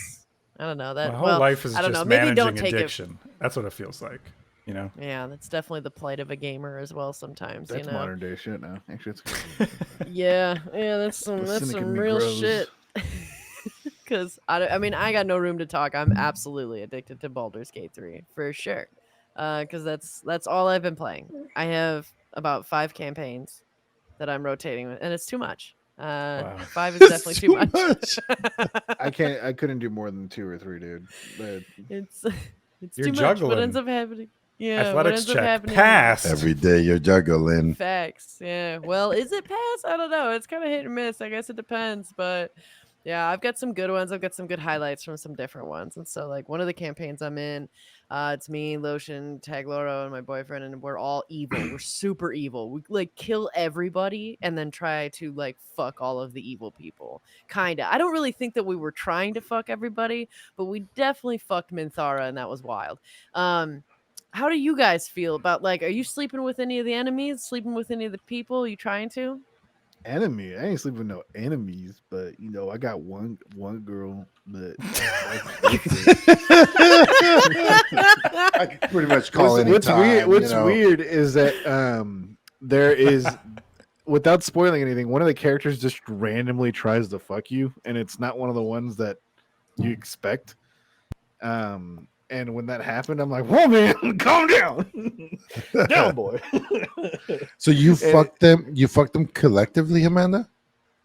I don't know My that. whole Well, life is I don't just know. Maybe don't managing take addiction. That's what it feels like, you know? Yeah, that's definitely the plight of a gamer as well. Sometimes, That's modern day shit now. Actually, it's good. Yeah, that's The cynic in some me real grows. shit. Because I mean, I got no room to talk. I'm absolutely addicted to Baldur's Gate 3 for sure. Because that's all I've been playing. I have about 5 campaigns that I'm rotating with, and it's too much. Wow. 5 is definitely too much. I couldn't do more than 2 or 3, dude. But It's You're too much. What juggling. ends up happening? Yeah, what Athletics ends up check. happening? Passed. Every day you're juggling. Facts. Yeah. Well, is it pass? I don't know. It's kind of hit and miss. I guess it depends. But yeah, I've got some good ones. I've got some good highlights from some different ones. And so, like, one of the campaigns I'm in, it's me, Lotion, Tagloro, and my boyfriend, and we're all evil. We're super evil. We like kill everybody and then try to like fuck all of the evil people. Kinda. I don't really think that we were trying to fuck everybody, but we definitely fucked Minthara, and that was wild. How do you guys feel about, like, are you sleeping with any of the enemies? Sleeping with any of the people? Are you trying to? enemy, I ain't sleeping with no enemies. But I got one girl. But I can pretty much call it. what's weird? What's weird is that there is, without spoiling anything, one of the characters just randomly tries to fuck you, and it's not one of the ones that you expect. And when that happened, I'm like, "Whoa, man, calm down, down, boy." So you fucked them. You fucked them collectively, Amanda.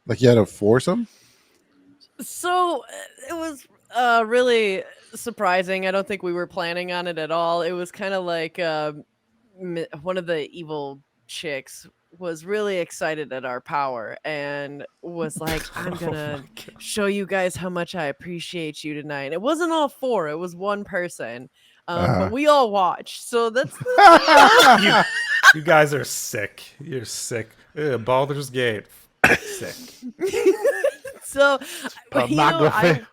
Like you had to force them. So it was really surprising. I don't think we were planning on it at all. It was kind of like one of the evil chicks was really excited at our power and was like, I'm gonna show you guys how much I appreciate you tonight. It wasn't all 4, it was one person. But we all watched, so that's You guys are sick. You're sick. Baldur's Gate. Sick. so Pornography.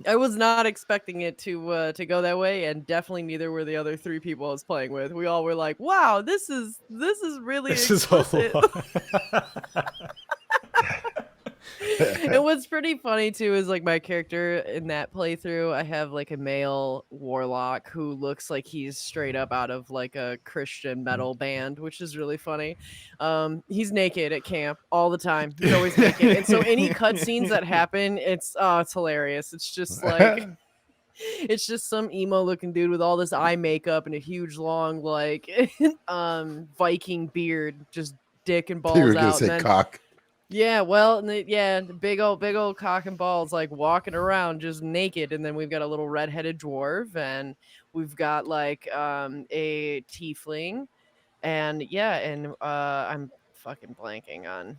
I was not expecting it to go that way, and definitely neither were the other 3 people I was playing with. We all were like, "Wow, this is really This explicit." is a lot. And what's pretty funny too is like my character in that playthrough, I have like a male warlock who looks like he's straight up out of like a Christian metal band, which is really funny. He's naked at camp all the time. He's always naked, and so any cutscenes that happen, it's hilarious. It's just like it's just some emo looking dude with all this eye makeup and a huge long like Viking beard, just dick and balls You were gonna out. say And then, cock. yeah, well, the big old cock and balls like walking around just naked, and then we've got a little redheaded dwarf, and we've got like a tiefling, and I'm fucking blanking on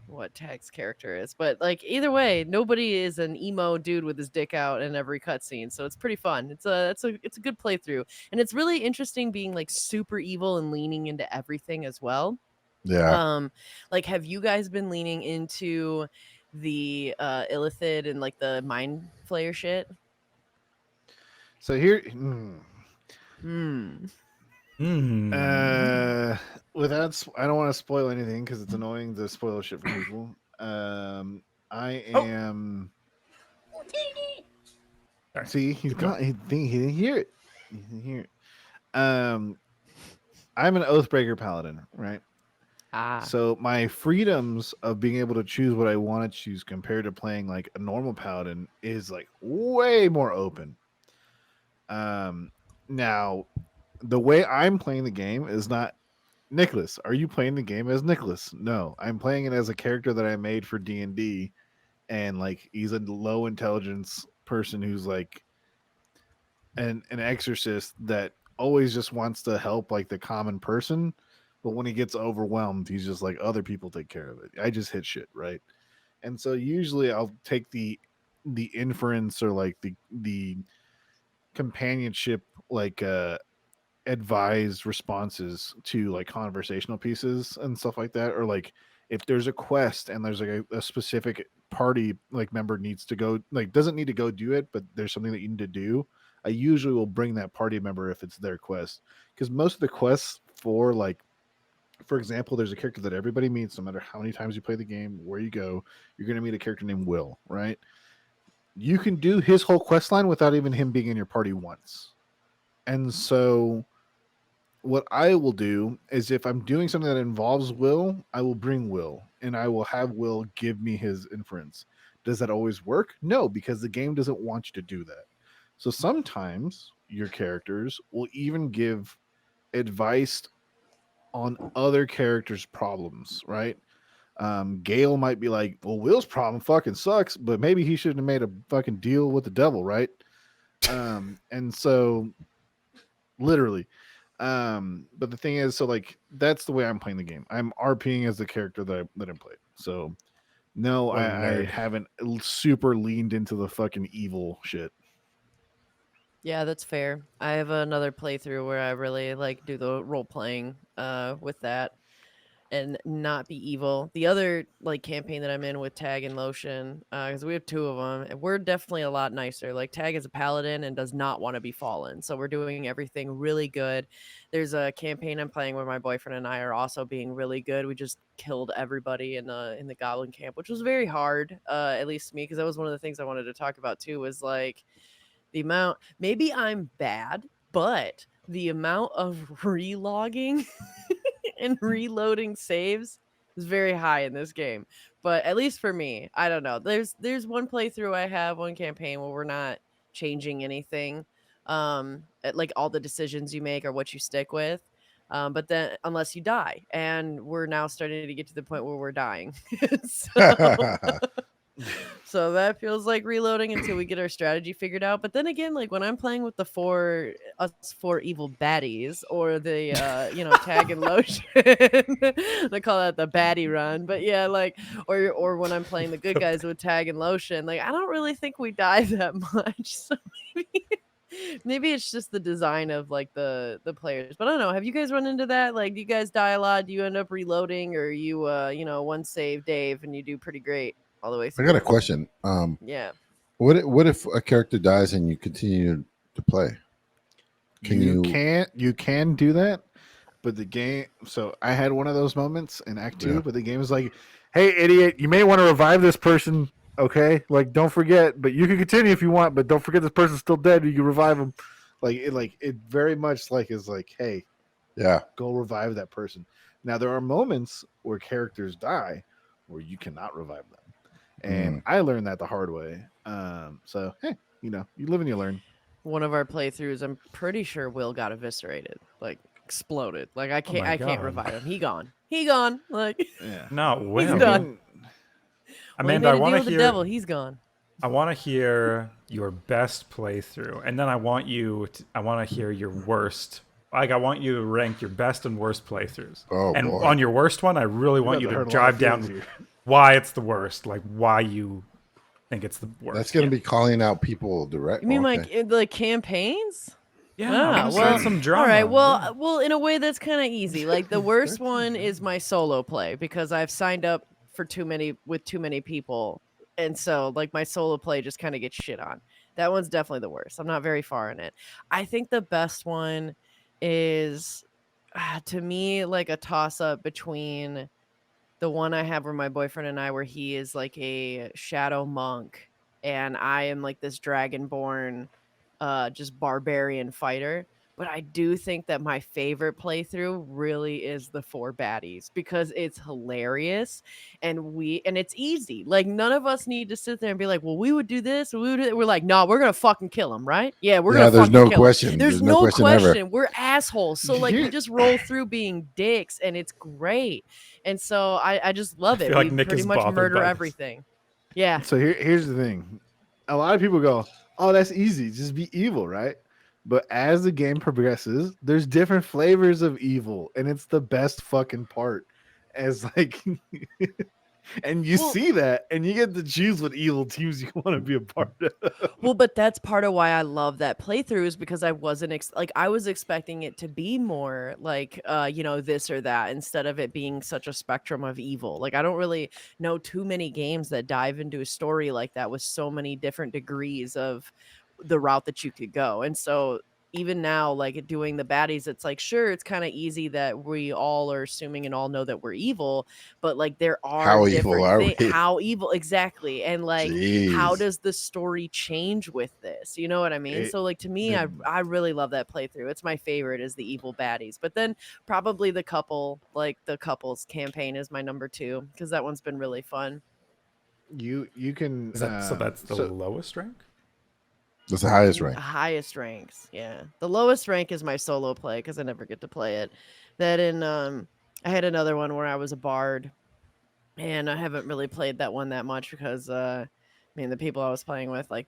what Tag's character is, but like either way, nobody is an emo dude with his dick out in every cutscene, so it's pretty fun. It's a good playthrough, and it's really interesting being like super evil and leaning into everything as well. Yeah. Like, have you guys been leaning into the illithid and like the mind flayer shit? So here, Hmm. without, I don't want to spoil anything because it's annoying to spoil shit for people. I am. Sorry. See, he didn't hear it. He didn't hear it. I'm an Oathbreaker paladin, right? So my freedoms of being able to choose what I want to choose compared to playing like a normal paladin is like way more open. Now the way I'm playing the game is not Nicholas. Are you playing the game as Nicholas? No, I'm playing it as a character that I made for D&D, and like he's a low intelligence person who's like an exorcist that always just wants to help like the common person. But when he gets overwhelmed, he's just like, other people take care of it. I just hit shit, right? And so usually I'll take the inference or like the companionship like advised responses to like conversational pieces and stuff like that, or like if there's a quest and there's like a specific party like member needs to go, like doesn't need to go do it, but there's something that you need to do, I usually will bring that party member if it's their quest, because most of the quests for like, for example, there's a character that everybody meets no matter how many times you play the game, where you go, you're going to meet a character named Will, right? You can do his whole quest line without even him being in your party once. And so what I will do is if I'm doing something that involves Will, I will bring Will and I will have Will give me his inference. Does that always work? No, because the game doesn't want you to do that. So sometimes your characters will even give advice on other characters' problems, right? Gale might be like, well, Will's problem fucking sucks, but maybe he shouldn't have made a fucking deal with the devil, right? And so literally. But the thing is, so like that's the way I'm playing the game. I'm RPing as the character that I played. So no, I haven't super leaned into the fucking evil shit. Yeah, that's fair. I have another playthrough where I really like do the role playing with that and not be evil. The other like campaign that I'm in with Tag and Lotion, because we have two of them, and we're definitely a lot nicer. Like Tag is a paladin and does not want to be fallen, so we're doing everything really good. There's a campaign I'm playing where my boyfriend and I are also being really good. We just killed everybody in the goblin camp, which was very hard, at least to me, because that was one of the things I wanted to talk about too. Was like the amount. Maybe I'm bad, but the amount of relogging and reloading saves is very high in this game. But at least for me, I don't know. There's one playthrough I have, one campaign where we're not changing anything. Like all the decisions you make are what you stick with. But then unless you die, and we're now starting to get to the point where we're dying. So that feels like reloading until we get our strategy figured out. But then again, like when I'm playing with the four evil baddies, or the Tag and Lotion, they call that the baddie run. But yeah, like or when I'm playing the good guys with Tag and Lotion, like I don't really think we die that much. So maybe it's just the design of like the players. But I don't know. Have you guys run into that? Like, do you guys die a lot? Do you end up reloading, or you one save Dave and you do pretty great all the way through? I got a question. Yeah. What if a character dies and you continue to play? You can do that, but the game. So I had one of those moments in Act 2, but the game is like, "Hey, idiot, you may want to revive this person. Okay, like don't forget, but you can continue if you want, but don't forget this person's still dead. You can revive them." It very much like is like, "Hey, go revive that person." Now there are moments where characters die where you cannot revive them, and I learned that the hard way. So hey, you live and you learn. One of our playthroughs, I'm pretty sure Will got eviscerated, like exploded. Like I can't revive him. He gone. Like not Will. He's done. Amanda, I want to hear the hear. devil. He's gone. I want to hear your best playthrough, and then I want to hear your worst. Like I want you to rank your best and worst playthroughs. Oh, and boy. On your worst one, I really want you to drive down why it's the worst, like why you think it's the worst. That's going to be calling out people direct. You mean like campaigns? Yeah, some drama. All right. Well, in a way that's kind of easy. Like the worst one is my solo play because I've signed up for too many people, and so like my solo play just kind of gets shit on. That one's definitely the worst. I'm not very far in it. I think the best one is to me like a toss up between the one I have where my boyfriend and I, where he is like a shadow monk and I am like this dragonborn just barbarian fighter. But I do think that my favorite playthrough really is the 4 baddies because it's hilarious and it's easy. Like none of us need to sit there and be like, well, we would do this. We're like, no, we're going to fucking kill him, right? Yeah, we're going to fucking kill him. There's no question. We're assholes. So like we just roll through being dicks and it's great. And so I just love it. Like we pretty much murder everything. Yeah. So here's the thing. A lot of people go, oh, that's easy. Just be evil, right? But as the game progresses, there's different flavors of evil, and it's the best fucking part. As like, And you Well- see that, and you get to choose what evil teams you want to be a part of. Well, but that's part of why I love that playthrough is because I wasn't like I was expecting it to be more like this or that instead of it being such a spectrum of evil. Like I don't really know too many games that dive into a story like that with so many different degrees of the route that you could go. And so even now, like doing the baddies, it's like, sure, it's kind of easy that we all are assuming and all know that we're evil, but like there are How evil different are we? how evil exactly, and like how Jeez. does the story change with this? You know what I mean? It- So like to me, I really love that playthrough. It's my favorite is the evil baddies, but then probably the couples campaign is my number 2 because that one's been really fun. You can Is that, so that's the lowest rank? That's the highest rank. Highest ranks, yeah. The lowest rank is my solo play because I never get to play it. That in I had another one where I was a bard, and I haven't really played that one that much because I mean the people I was playing with, like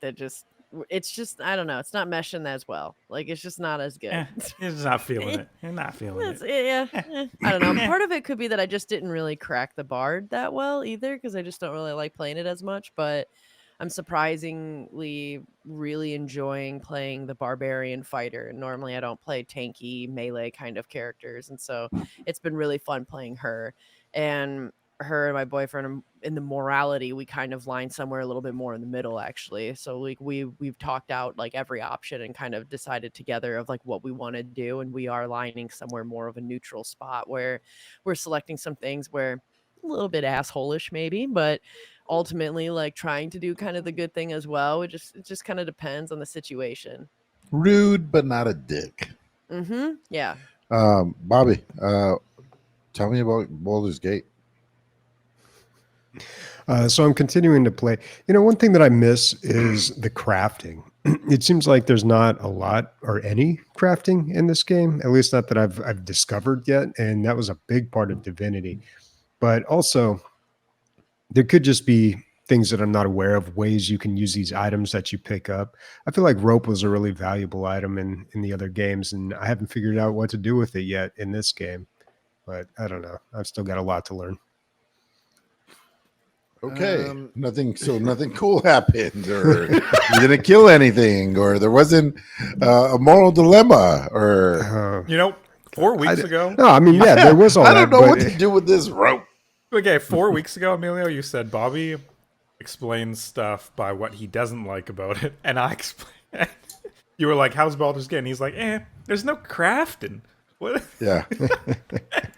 it's just I don't know, it's not meshing as well. Like it's just not as good. You're just not feeling it. You're not feeling it. I don't know. Part of it could be that I just didn't really crack the bard that well either because I just don't really like playing it as much, but I'm surprisingly really enjoying playing the barbarian fighter. And normally I don't play tanky melee kind of characters. And so it's been really fun playing her. And her and my boyfriend in the morality, we kind of line somewhere a little bit more in the middle, actually. So like we've talked out like every option and kind of decided together of like what we want to do. And we are lining somewhere more of a neutral spot where we're selecting some things where a little bit asshole-ish maybe, but ultimately like trying to do kind of the good thing as well. It just kind of depends on the situation. Rude, but not a dick. Yeah. Bobby, tell me about Baldur's Gate. So I'm continuing to play. You know, one thing that I miss is the crafting. It seems like there's not a lot or any crafting in this game, at least not that I've discovered yet, and that was a big part of Divinity. But also, there could just be things that I'm not aware of, ways you can use these items that you pick up. I feel like rope was a really valuable item in the other games, and I haven't figured out what to do with it yet in this game. But I don't know. I've still got a lot to learn. Okay, nothing cool happened, or you didn't kill anything, or there wasn't a moral dilemma, or 4 weeks ago. No, I mean, yeah, there was all I that. don't know what to do with this rope. Okay, 4 weeks ago, Emilio, you said Bobby explains stuff by what he doesn't like about it, and I explained. You were like, "How's Baldur's Gate?" And he's like, there's no crafting." What? Yeah,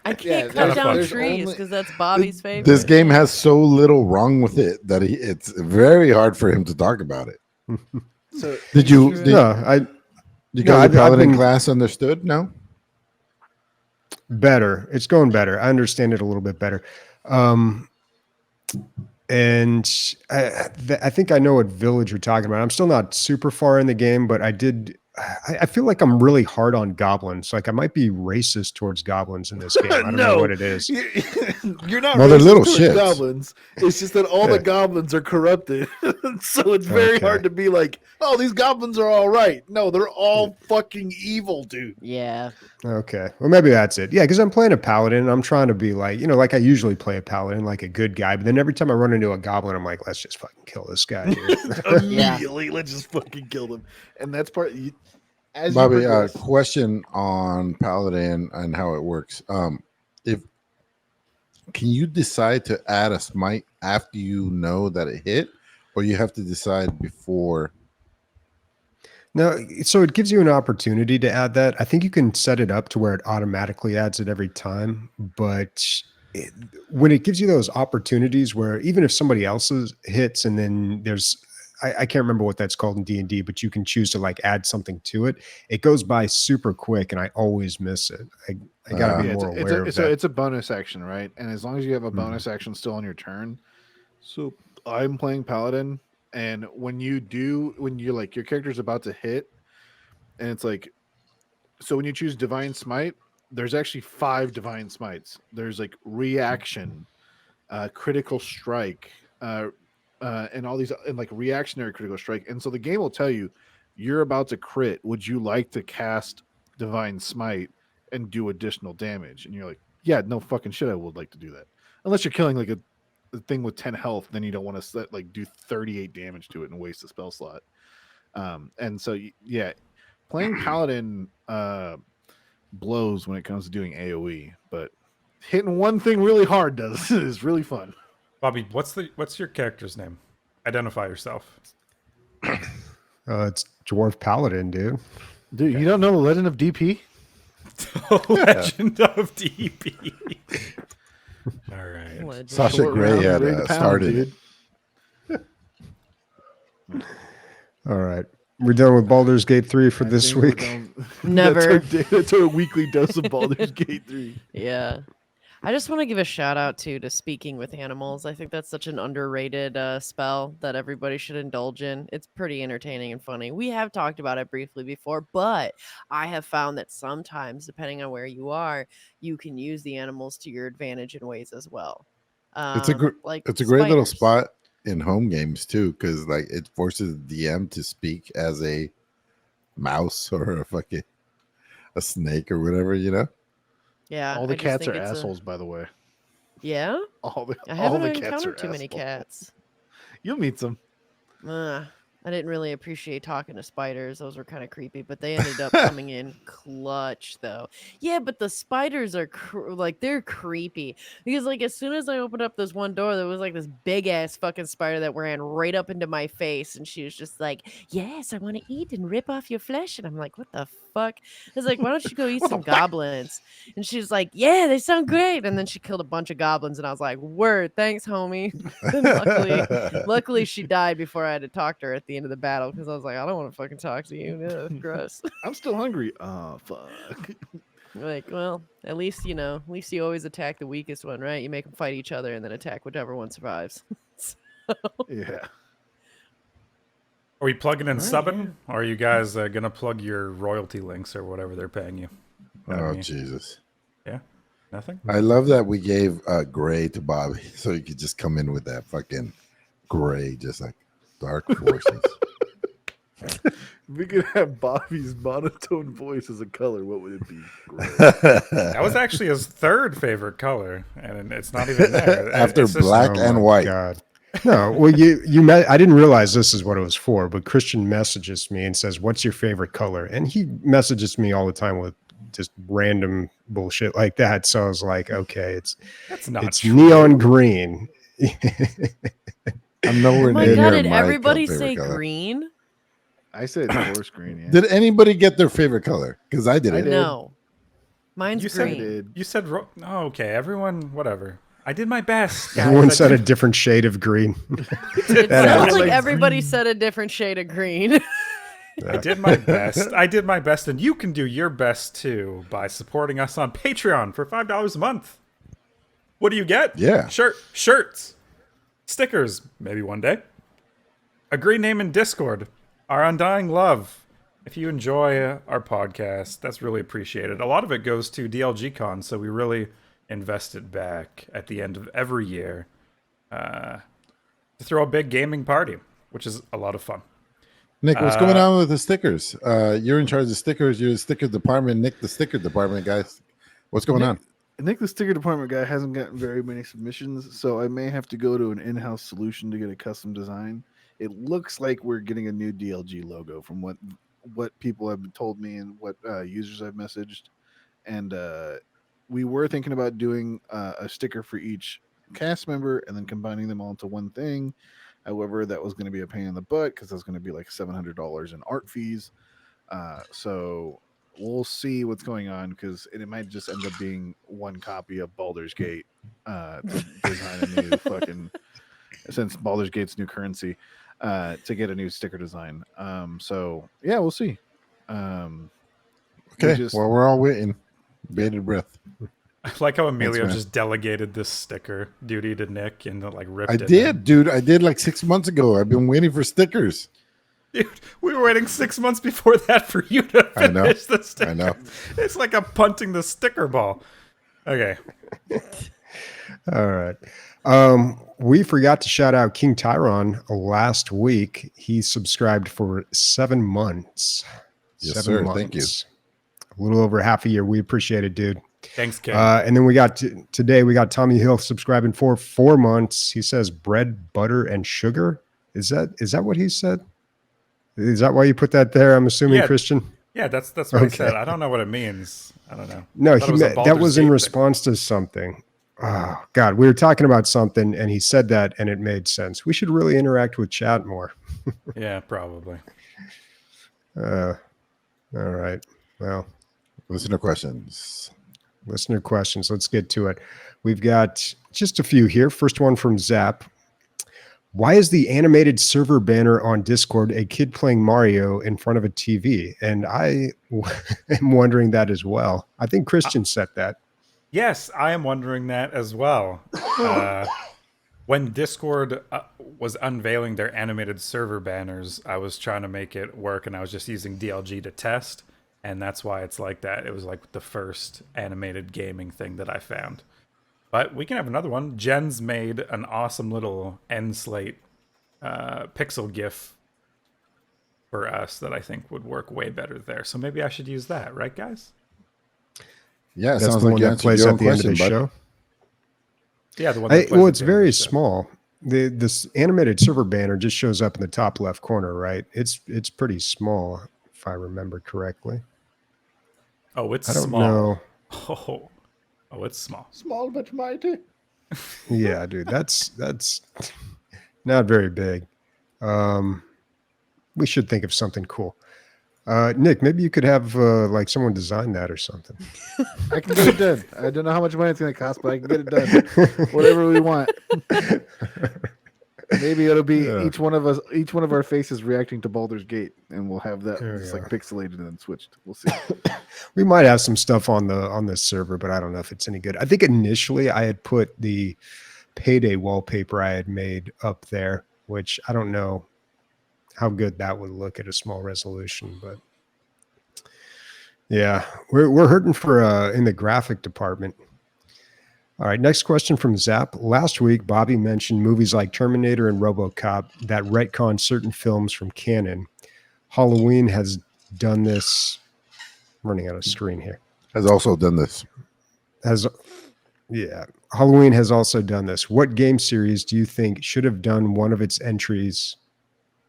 I can't kinda cut down fun. trees because that's Bobby's favorite. this game has so little wrong with it that it's very hard for him to talk about it. So Did you No, guys I've in Paladin been- class understood? No. better. It's going better. I understand it a little bit better. And I think I know what village you're talking about. I'm still not super far in the game, but I feel like I'm really hard on goblins. Like I might be racist towards goblins in this game. I don't know what it is. You're not Well, they're racist little towards shits. goblins. It's just that all the goblins are corrupted. So it's very Okay. hard to be like, oh, these goblins are all right. No, they're all fucking evil, dude. Yeah. Okay. Well, maybe that's it. Yeah, because I'm playing a paladin and I'm trying to be like, like I usually play a paladin, like a good guy. But then every time I run into a goblin, I'm like, let's just fucking kill this guy. Dude. Immediately, let's just fucking kill them. And that's part. As Bobby, you progress, question on Paladin and how it works. If can you decide to add a smite after you know that it hit, or you have to decide before? No, so it gives you an opportunity to add that. I think you can set it up to where it automatically adds it every time, but when it gives you those opportunities where even if somebody else's hits and then there's I can't remember what that's called in D&D, but you can choose to like add something to it. It goes by super quick and I always miss it. I gotta be more aware of that. it's a bonus action, right? And as long as you have a bonus action still on your turn. So I'm playing Paladin, and when you're like your character's about to hit, and it's like, so when you choose Divine Smite, there's actually 5 Divine Smites. There's like reaction, critical strike, and all these, and like reactionary critical strike. And so the game will tell you, you're about to crit. Would you like to cast Divine Smite and do additional damage? And you're like, yeah, no fucking shit, I would like to do that. Unless you're killing like thing with 10 health, then you don't want to like do 38 damage to it and waste a spell slot. And so yeah, playing Paladin blows when it comes to doing AoE, but hitting one thing really hard is really fun. Bobby, what's your character's name? Identify yourself. It's Dwarf Paladin, dude. Dude, you don't know the Legend of DP? Legend of DP. All right. Legend. Sasha Short Grey round, had ready to pound, started it. dude. All right. We're done with Baldur's Gate 3 for this week. Never. That's our weekly dose of Baldur's Gate 3. Yeah. I just want to give a shout out to Speaking with Animals. I think that's such an underrated spell that everybody should indulge in. It's pretty entertaining and funny. We have talked about it briefly before, but I have found that sometimes, depending on where you are, you can use the animals to your advantage in ways as well. It's a like great little spiders. spot in home games too, because like it forces the DM to speak as a mouse or a snake or whatever, you know. Yeah. All the I just cats think are it's assholes, by the way. Yeah? All the I haven't cats are encountered too assholes. many cats. You'll meet some. I didn't really appreciate talking to spiders. Those were kind of creepy, but they ended up coming in clutch, though. Yeah, but the spiders are they're creepy because like as soon as I opened up this one door, there was like this big ass fucking spider that ran right up into my face, and she was just like, "Yes, I want to eat and rip off your flesh," and I'm like, "What the fuck?" I was like, "Why don't you go eat some goblins?" And she's like, "Yeah, they sound great." And then she killed a bunch of goblins, and I was like, "Word, thanks, homie." And luckily, she died before I had to talk to her at the end of the battle because I was like, I don't want to fucking talk to you. No, gross. I'm still hungry. Oh, fuck. Like, well, at least you always attack the weakest one, right? You make them fight each other and then attack whichever one survives. Yeah. Are we plugging in Right, subbing? Or are you guys gonna plug your royalty links or whatever they're paying you? Oh Jesus! Yeah, nothing. I love that we gave Gray to Bobby, so he could just come in with that fucking Gray, just like dark forces. We could have Bobby's monotone voice as a color. What would it be? Great. That was actually his third favorite color, and it's not even there. After It's just- black Oh and my white. God. No, well, I didn't realize this is what it was for, but Christian messages me and says, "What's your favorite color?" And he messages me all the time with just random bullshit like that. So I was like, okay, That's not it's true. neon green. I'm nowhere Oh my near god, did my everybody favorite say color. green? I said forest green. Yeah. Did anybody get their favorite color? Because I didn't. I did. No. Mine's You said- green. did. You said oh, okay. Everyone, whatever. I did my best. guys. Everyone I said a did- different shade of green. It That sounds happens. like Like everybody green. said a different shade of green. I did my best. I did my best, and you can do your best too by supporting us on Patreon for $5 a month. What do you get? Yeah. Shirts, stickers, maybe one day. A green name in Discord. Our undying love. If you enjoy our podcast, that's really appreciated. A lot of it goes to DLG Con, so we really invest it back at the end of every year to throw a big gaming party, which is a lot of fun. Nick, what's going on with the stickers? You're in charge of stickers. You're the sticker department. Nick, the sticker department, guys. What's going on? I think the sticker department guy hasn't gotten very many submissions, so I may have to go to an in-house solution to get a custom design. It looks like we're getting a new DLG logo from what people have told me and what users I've messaged. And we were thinking about doing a sticker for each cast member and then combining them all into one thing. However, that was going to be a pain in the butt because that's going to be like $700 in art fees. So we'll see what's going on because it might just end up being one copy of Baldur's Gate to design a new fucking, since Baldur's Gate's new currency, to get a new sticker design. So yeah, we'll see. Okay, well, we're all waiting. Bated breath. I like how Emilio man. just delegated this sticker duty to Nick and like ripped I it. did, dude. I did like 6 months ago. I've been waiting for stickers. Dude, we were waiting 6 months before that for you to I know. finish the sticker. I know. It's like I'm punting the sticker ball. Okay. All right. We forgot to shout out King Tyron last week. He subscribed for 7 months. Yes, sir. Thank you. A little over half a year. We appreciate it, dude. Thanks, King. And then we got today, we got Tommy Hill subscribing for 4 months. He says bread, butter, and sugar. Is that what he said? Is that why you put that there? I'm assuming, Yeah. Christian. Yeah, that's what he said. I don't know what it means. I don't know. No, That that was in response to something. Oh God, we were talking about something, and he said that, and it made sense. We should really interact with chat more. Yeah, probably. All right. Well, Listener questions. Let's get to it. We've got just a few here. First one from Zap. Why is the animated server banner on Discord a kid playing Mario in front of a TV? And I am wondering that as well. I think Christian set that. Yes, I am wondering that as well. When Discord was unveiling their animated server banners, I was trying to make it work, and I was just using DLG to test, and that's why it's like that. It was like the first animated gaming thing that I found. But we can have another one. Jen's made an awesome little end slate pixel GIF for us that I think would work way better there. So maybe I should use that, right, guys? Yeah, That's sounds the like one you that answered plays your at own the end of the question, bud. show. Yeah, the one. That plays Well, at it's the end of very the show. small. This animated server banner just shows up in the top left corner, right? It's pretty small, if I remember correctly. Oh, it's I don't small. know. Oh, it's small. Small but mighty. Yeah, dude, that's not very big. We should think of something cool. Nick, maybe you could have like someone design that or something. I can get it done. I don't know how much money it's going to cost, but I can get it done. Whatever we want. Maybe it'll be each one of our faces reacting to Baldur's Gate, and we'll have that There we just like go. pixelated and then switched. We'll see. We might have some stuff on the server, but I don't know if it's any good. I think initially I had put the Payday wallpaper I had made up there, which I don't know how good that would look at a small resolution, but yeah, we're hurting for in the graphic department. All right, next question from Zap. Last week, Bobby mentioned movies like Terminator and RoboCop that retcon certain films from canon. Halloween has done this. I'm running out of screen here. Has also done this. Halloween has also done this. What game series do you think should have one of its entries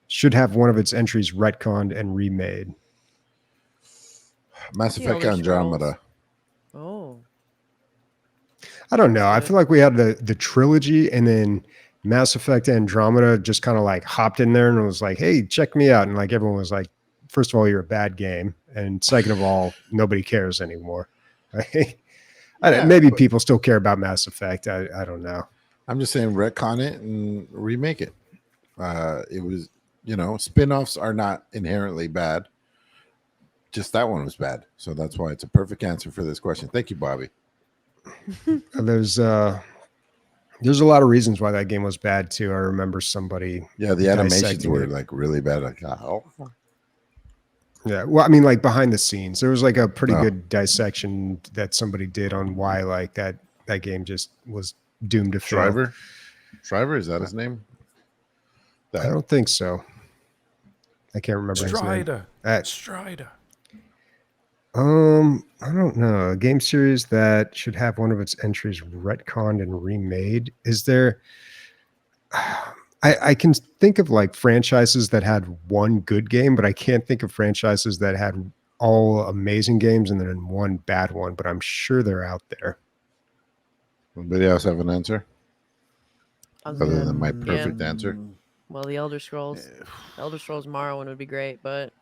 retconned and remade? Mass The Effect Elder Andromeda. Oh. I don't know. I feel like we had the trilogy, and then Mass Effect Andromeda just kind of like hopped in there and was like, hey, check me out. And like everyone was like, first of all, you're a bad game. And second of all, nobody cares anymore. Right? Maybe people still care about Mass Effect. I don't know. I'm just saying retcon it and remake it. It was, spin-offs are not inherently bad. Just that one was bad. So that's why it's a perfect answer for this question. Thank you, Bobby. There's a lot of reasons why that game was bad too. I remember somebody. Yeah, the animations dissecting were it. like really bad. Like, oh. Yeah, well, I mean, like behind the scenes, there was like a pretty Oh. good dissection that somebody did on why like that game just was doomed to fail. Shriver, is that his name? I don't think so. I can't remember his name. Strider. I don't know. A game series that should have one of its entries retconned and remade. Is there? I can think of like franchises that had one good game, but I can't think of franchises that had all amazing games and then one bad one. But I'm sure they're out there. Anybody else have an answer Other other than my perfect answer? Well, the Elder Scrolls Morrowind would be great, but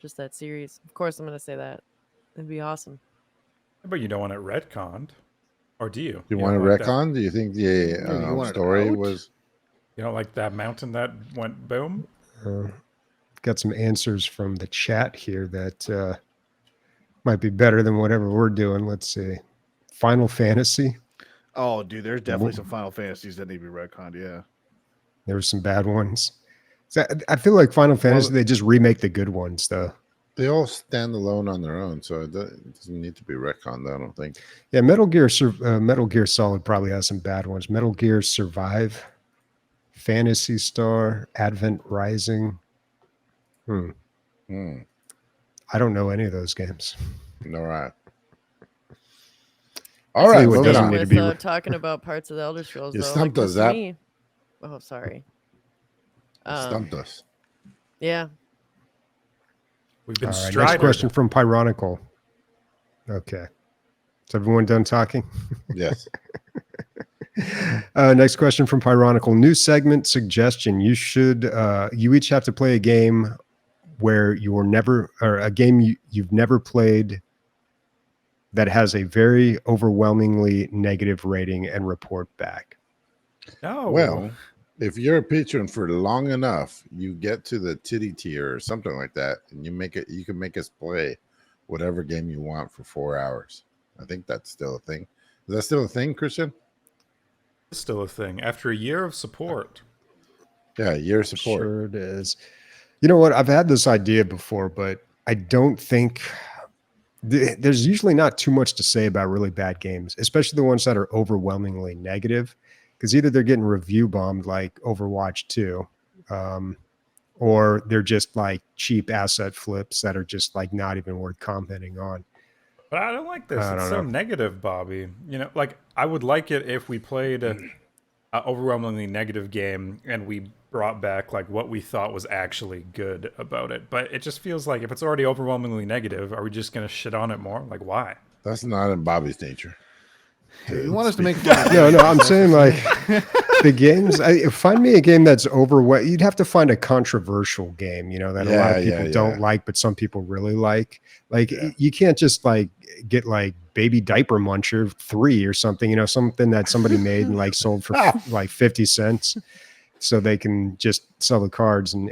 just that series. Of course, I'm going to say that. It'd be awesome. But you don't want it retconned, or do you? You want a like that? retcon? Do you think the you want it story out? was? You don't like that mountain that went boom? Got some answers from the chat here that might be better than whatever we're doing. Let's see. Final Fantasy. Oh, dude, there's definitely some Final Fantasies that need to be retconned. Yeah. There were some bad ones. So I feel like Final Fantasy, they just remake the good ones, though. They all stand alone on their own, so it doesn't need to be retconned. I don't think. Yeah, Metal Gear Solid probably has some bad ones. Metal Gear Survive, Phantasy Star, Advent Rising. I don't know any of those games. All right. All right, what moving doesn't on. need to With be talking about parts of the Elder Scrolls, You though, stumped like us, to Zap. me. Oh, sorry. Stumped us. Yeah. We've been All right, strided. next question from Pyronical. Okay. Is everyone done talking? Yes. Next question from Pyronical. New segment suggestion. You each have to play a game where a game you've never played that has a very overwhelmingly negative rating and report back. No. Well, if you're a patron for long enough, you get to the titty tier or something like that, and you can make us play whatever game you want for 4 hours. I think that's still a thing. Is that still a thing, Christian? It's still a thing. After a year of support. Yeah, year support. Sure it is. You know what? I've had this idea before, but I don't think there's usually not too much to say about really bad games, especially the ones that are overwhelmingly negative, because either they're getting review bombed like Overwatch 2, or they're just like cheap asset flips that are just like not even worth commenting on. But I don't like this. I It's don't so know. negative, Bobby. You know, like I would like it if we played a overwhelmingly negative game and we brought back like what we thought was actually good about it. But it just feels like if it's already overwhelmingly negative, are we just going to shit on it more? Like, why? That's not in Bobby's nature. You want us to make fun? No, I'm saying like the games. Find me a game that's overwhelming. You'd have to find a controversial game, that a lot of people don't like, but some people really like. Like you can't just like get like Baby Diaper Muncher 3 or something. Something that somebody made and like sold for like 50 cents, so they can just sell the cards. And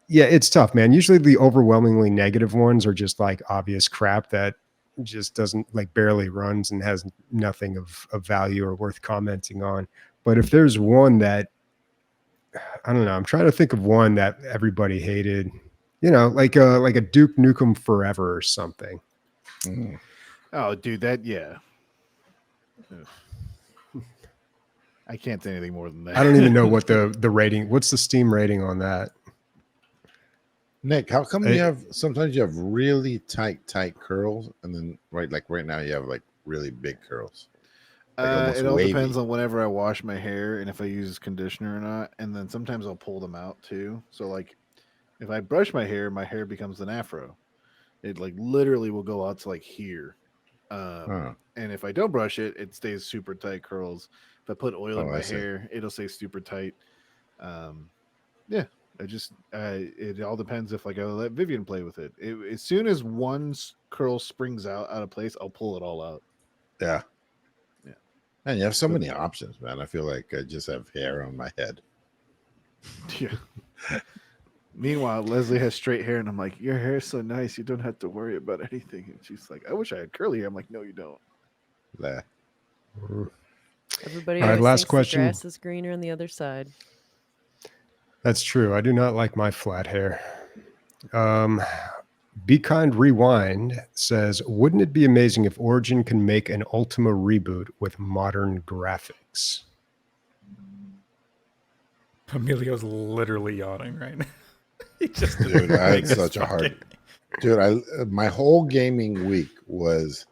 yeah, it's tough, man. Usually the overwhelmingly negative ones are just like obvious crap that just doesn't like barely runs and has nothing of value or worth commenting on. But if there's one that I don't know, I'm trying to think of one that everybody hated, like a Duke Nukem Forever or something. Oh, dude, yeah. I can't say anything more than that. I don't even know what the rating. What's the Steam rating on that? Nick, how come sometimes you have really tight curls, and then right now you have like really big curls? Like it all wavy. depends on whenever I wash my hair and if I use conditioner or not. And then sometimes I'll pull them out too. So like if I brush my hair becomes an afro. It like literally will go out to like here. And if I don't brush it, it stays super tight curls. If I put oil in my hair, it'll stay super tight. Yeah. It all depends if like I let Vivian play with it. As soon as one curl springs out of place, I'll pull it all out. Yeah. Man, you have so many options, man. I feel like I just have hair on my head. Yeah. Meanwhile, Leslie has straight hair, and I'm like, your hair's so nice, you don't have to worry about anything. And she's like, I wish I had curly hair. I'm like, no, you don't. Nah. Everybody All right, always last thinks question. the grass is greener on the other side. That's true. I do not like my flat hair. Be Kind Rewind says, wouldn't it be amazing if Origin can make an Ultima reboot with modern graphics? Emilio's literally yawning right now. He just Dude, I had such a hard... Dude, my whole gaming week was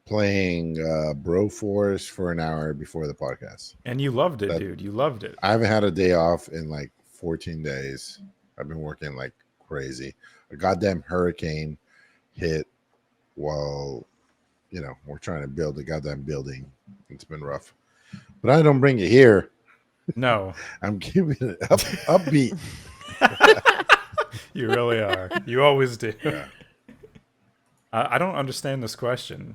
playing BroForce for an hour before the podcast. And you loved it, dude. You loved it. I haven't had a day off in like 14 days. I've been working like crazy. A goddamn hurricane hit while, we're trying to build a goddamn building. It's been rough. But I don't bring it here. No. I'm keeping it upbeat. You really are. You always do. Yeah. I don't understand this question.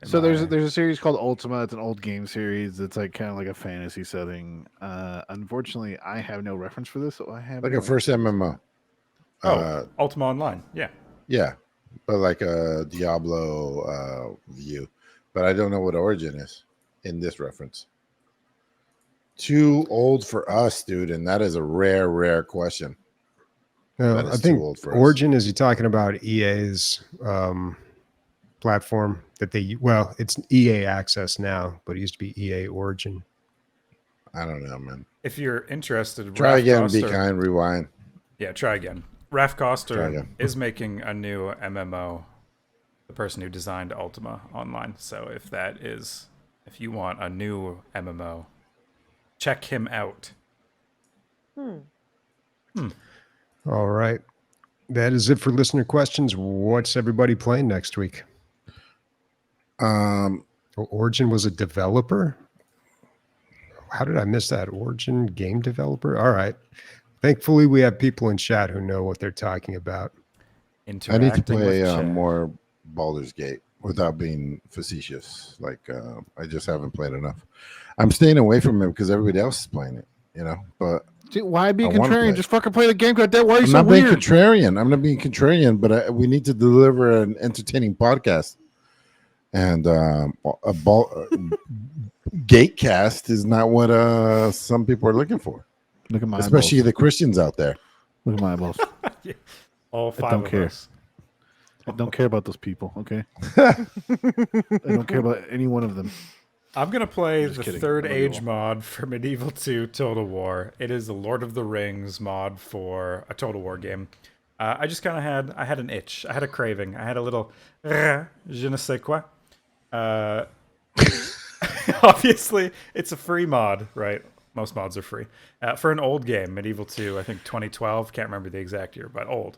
There's a series called Ultima. It's an old game series. It's like kind of like a fantasy setting. Unfortunately, I have no reference for this, so I have Like a first MMO. Ultima Online. Yeah. Yeah. But like a Diablo view. But I don't know what Origin is in this reference. Too old for us, dude, and that is a rare question. No, I think Origin is he talking about EA's platform that it's EA Access now, but it used to be EA Origin. I don't know, man. If you're interested, try again. Be Kind Rewind. Yeah, try again. Raf Koster is making a new MMO the person who designed Ultima Online. So if you want a new MMO, check him out. All right. That is it for listener questions. What's everybody playing next week? Origin was a developer? How did I miss that? Origin game developer? All right. Thankfully, we have people in chat who know what they're talking about. I need to play more Baldur's Gate without being facetious. Like, I just haven't played enough. I'm staying away from it because everybody else is playing it, you know. But dude, why be contrarian? Just fucking play the game. Goddamn, why are you I'm so not weird? being contrarian. I'm not being contrarian, but we need to deliver an entertaining podcast. And Gatecast is not what some people are looking for. Look at my especially eyeballs. the Christians out there. Look at my eyeballs. All five I don't of care. us. I don't care about those people. Okay. I don't care about any one of them. I'm going to play Just the kidding. Third I love you Age all. mod for Medieval 2 Total War. It is the Lord of the Rings mod for a Total War game. I just kind of had an itch. I had a craving. I had a little je ne sais quoi. Obviously, it's a free mod, right? Most mods are free. For an old game, Medieval 2, I think 2012. Can't remember the exact year, but old.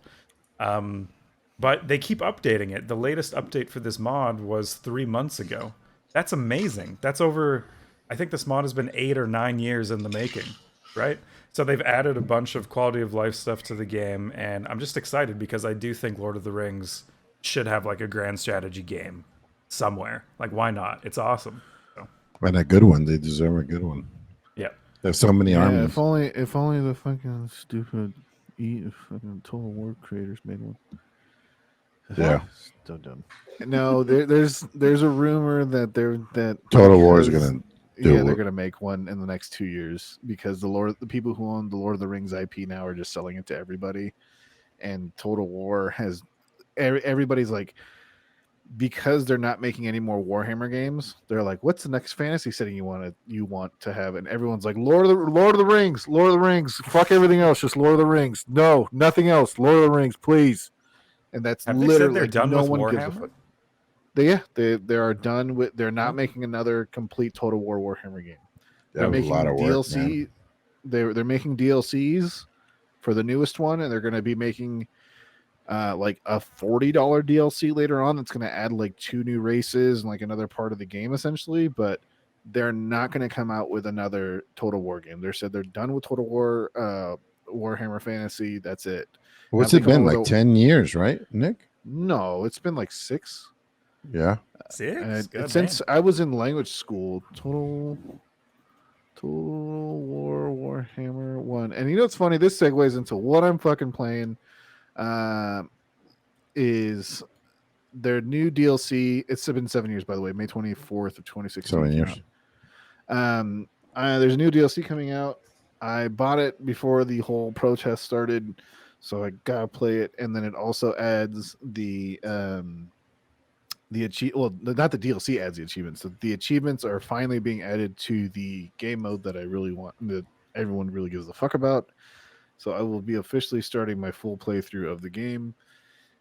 But they keep updating it. The latest update for this mod was 3 months ago. That's amazing. That's over, I think this mod has been 8 or 9 years in the making, right? So they've added a bunch of quality of life stuff to the game, and I'm just excited because I do think Lord of the Rings should have like a grand strategy game somewhere. Like, why not? It's awesome. So, And a good one. They deserve a good one. yeah. There's so many armies. If only the fucking stupid fucking Total War creators made one. Yeah. So dumb. No, there's a rumor that Total War is gonna they're gonna make one in the next 2 years because the people who own the Lord of the Rings IP now are just selling it to everybody, and Total War has everybody's like, because they're not making any more Warhammer games, they're like, what's the next fantasy setting you want to have? And everyone's like, Lord of the Rings, fuck everything else, just Lord of the Rings. No, nothing else. Lord of the Rings, please. And that's Have they literally said they're done no with one gives a Warhammer? fuck. They are done with. They're not making another complete Total War Warhammer game. They're That was a making lot of work, DLC. man. They're making DLCs for the newest one, and they're going to be making like a $40 DLC later on. That's going to add like 2 new races and like another part of the game essentially. But they're not going to come out with another Total War game. They said they're done with Total War Warhammer Fantasy. That's it. What's Now, it been like? 10 years, right, Nick? No, it's been like 6. Yeah. 6? Since I was in language school, Total War Warhammer 1. And you know what's funny? This segues into what I'm fucking playing. Is their new DLC. It's been 7 years, by the way. May 24th of 2016. 7 years. There's a new DLC coming out. I bought it before the whole protest started, so I gotta play it. And then it also adds the not the DLC adds the achievements. The achievements are finally being added to the game mode that I really want, that everyone really gives a fuck about. So I will be officially starting my full playthrough of the game.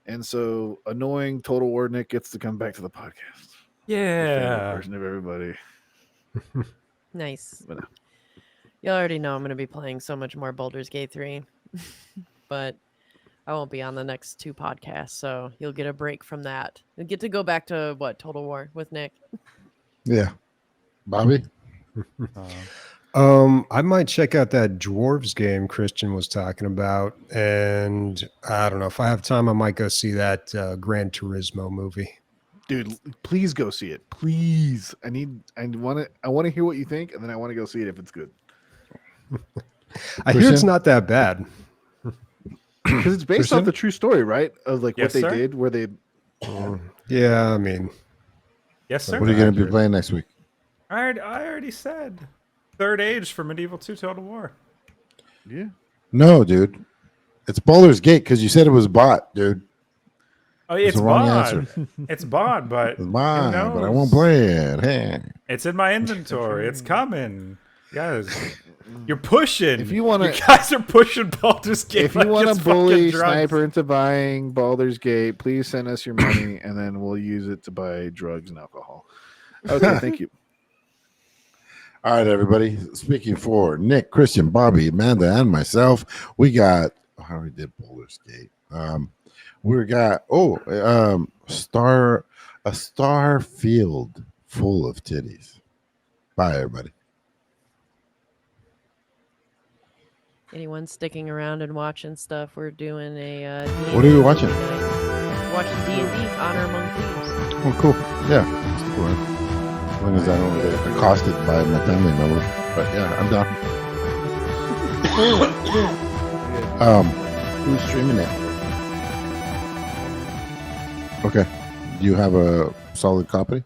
And so annoying Total War Nick gets to come back to the podcast. Yeah. Version of everybody. Nice. But, You already know I'm going to be playing so much more Baldur's Gate 3, but I won't be on the next 2 podcasts, so you'll get a break from that. You'll get to go back to Total War with Nick. Yeah. Bobby? I might check out that Dwarves game Christian was talking about, and I don't know if I have time. I might go see that Gran Turismo movie. dude, please go see it. Please, I want to hear what you think, and then I want to go see it if it's good. I hear it's not that bad Because it's based off the true story, right? Of like Yes, what they sir. did, where they. Yeah, I mean, Yes, sir. What are you going to be playing next week? I already said Third Age for Medieval 2 Total War. Yeah. No, dude. It's Baldur's Gate because you said it was bought, dude. Oh, it's the wrong bought. answer. It's bought, but It's mine, who but I knows? won't play it. Hey. It's in my inventory. It's coming. Guys, you're pushing. If you want you to, guys are pushing Baldur's Gate. if you like want it's to bully fucking drugs. Sniper into buying Baldur's Gate, please send us your money, and then we'll use it to buy drugs and alcohol. Okay, thank you. All right, everybody. Speaking for Nick, Christian, Bobby, Amanda, and myself, we got how we did Baldur's Gate. We got a star field full of titties. Bye, everybody. Anyone sticking around and watching stuff? We're doing a. What are you watching? Watching D&D, Honor Among Thieves. Oh, cool. Yeah. Stick around. As long as I don't get accosted by my family members. But yeah, I'm down. Who's streaming it? Okay. Do you have a solid copy?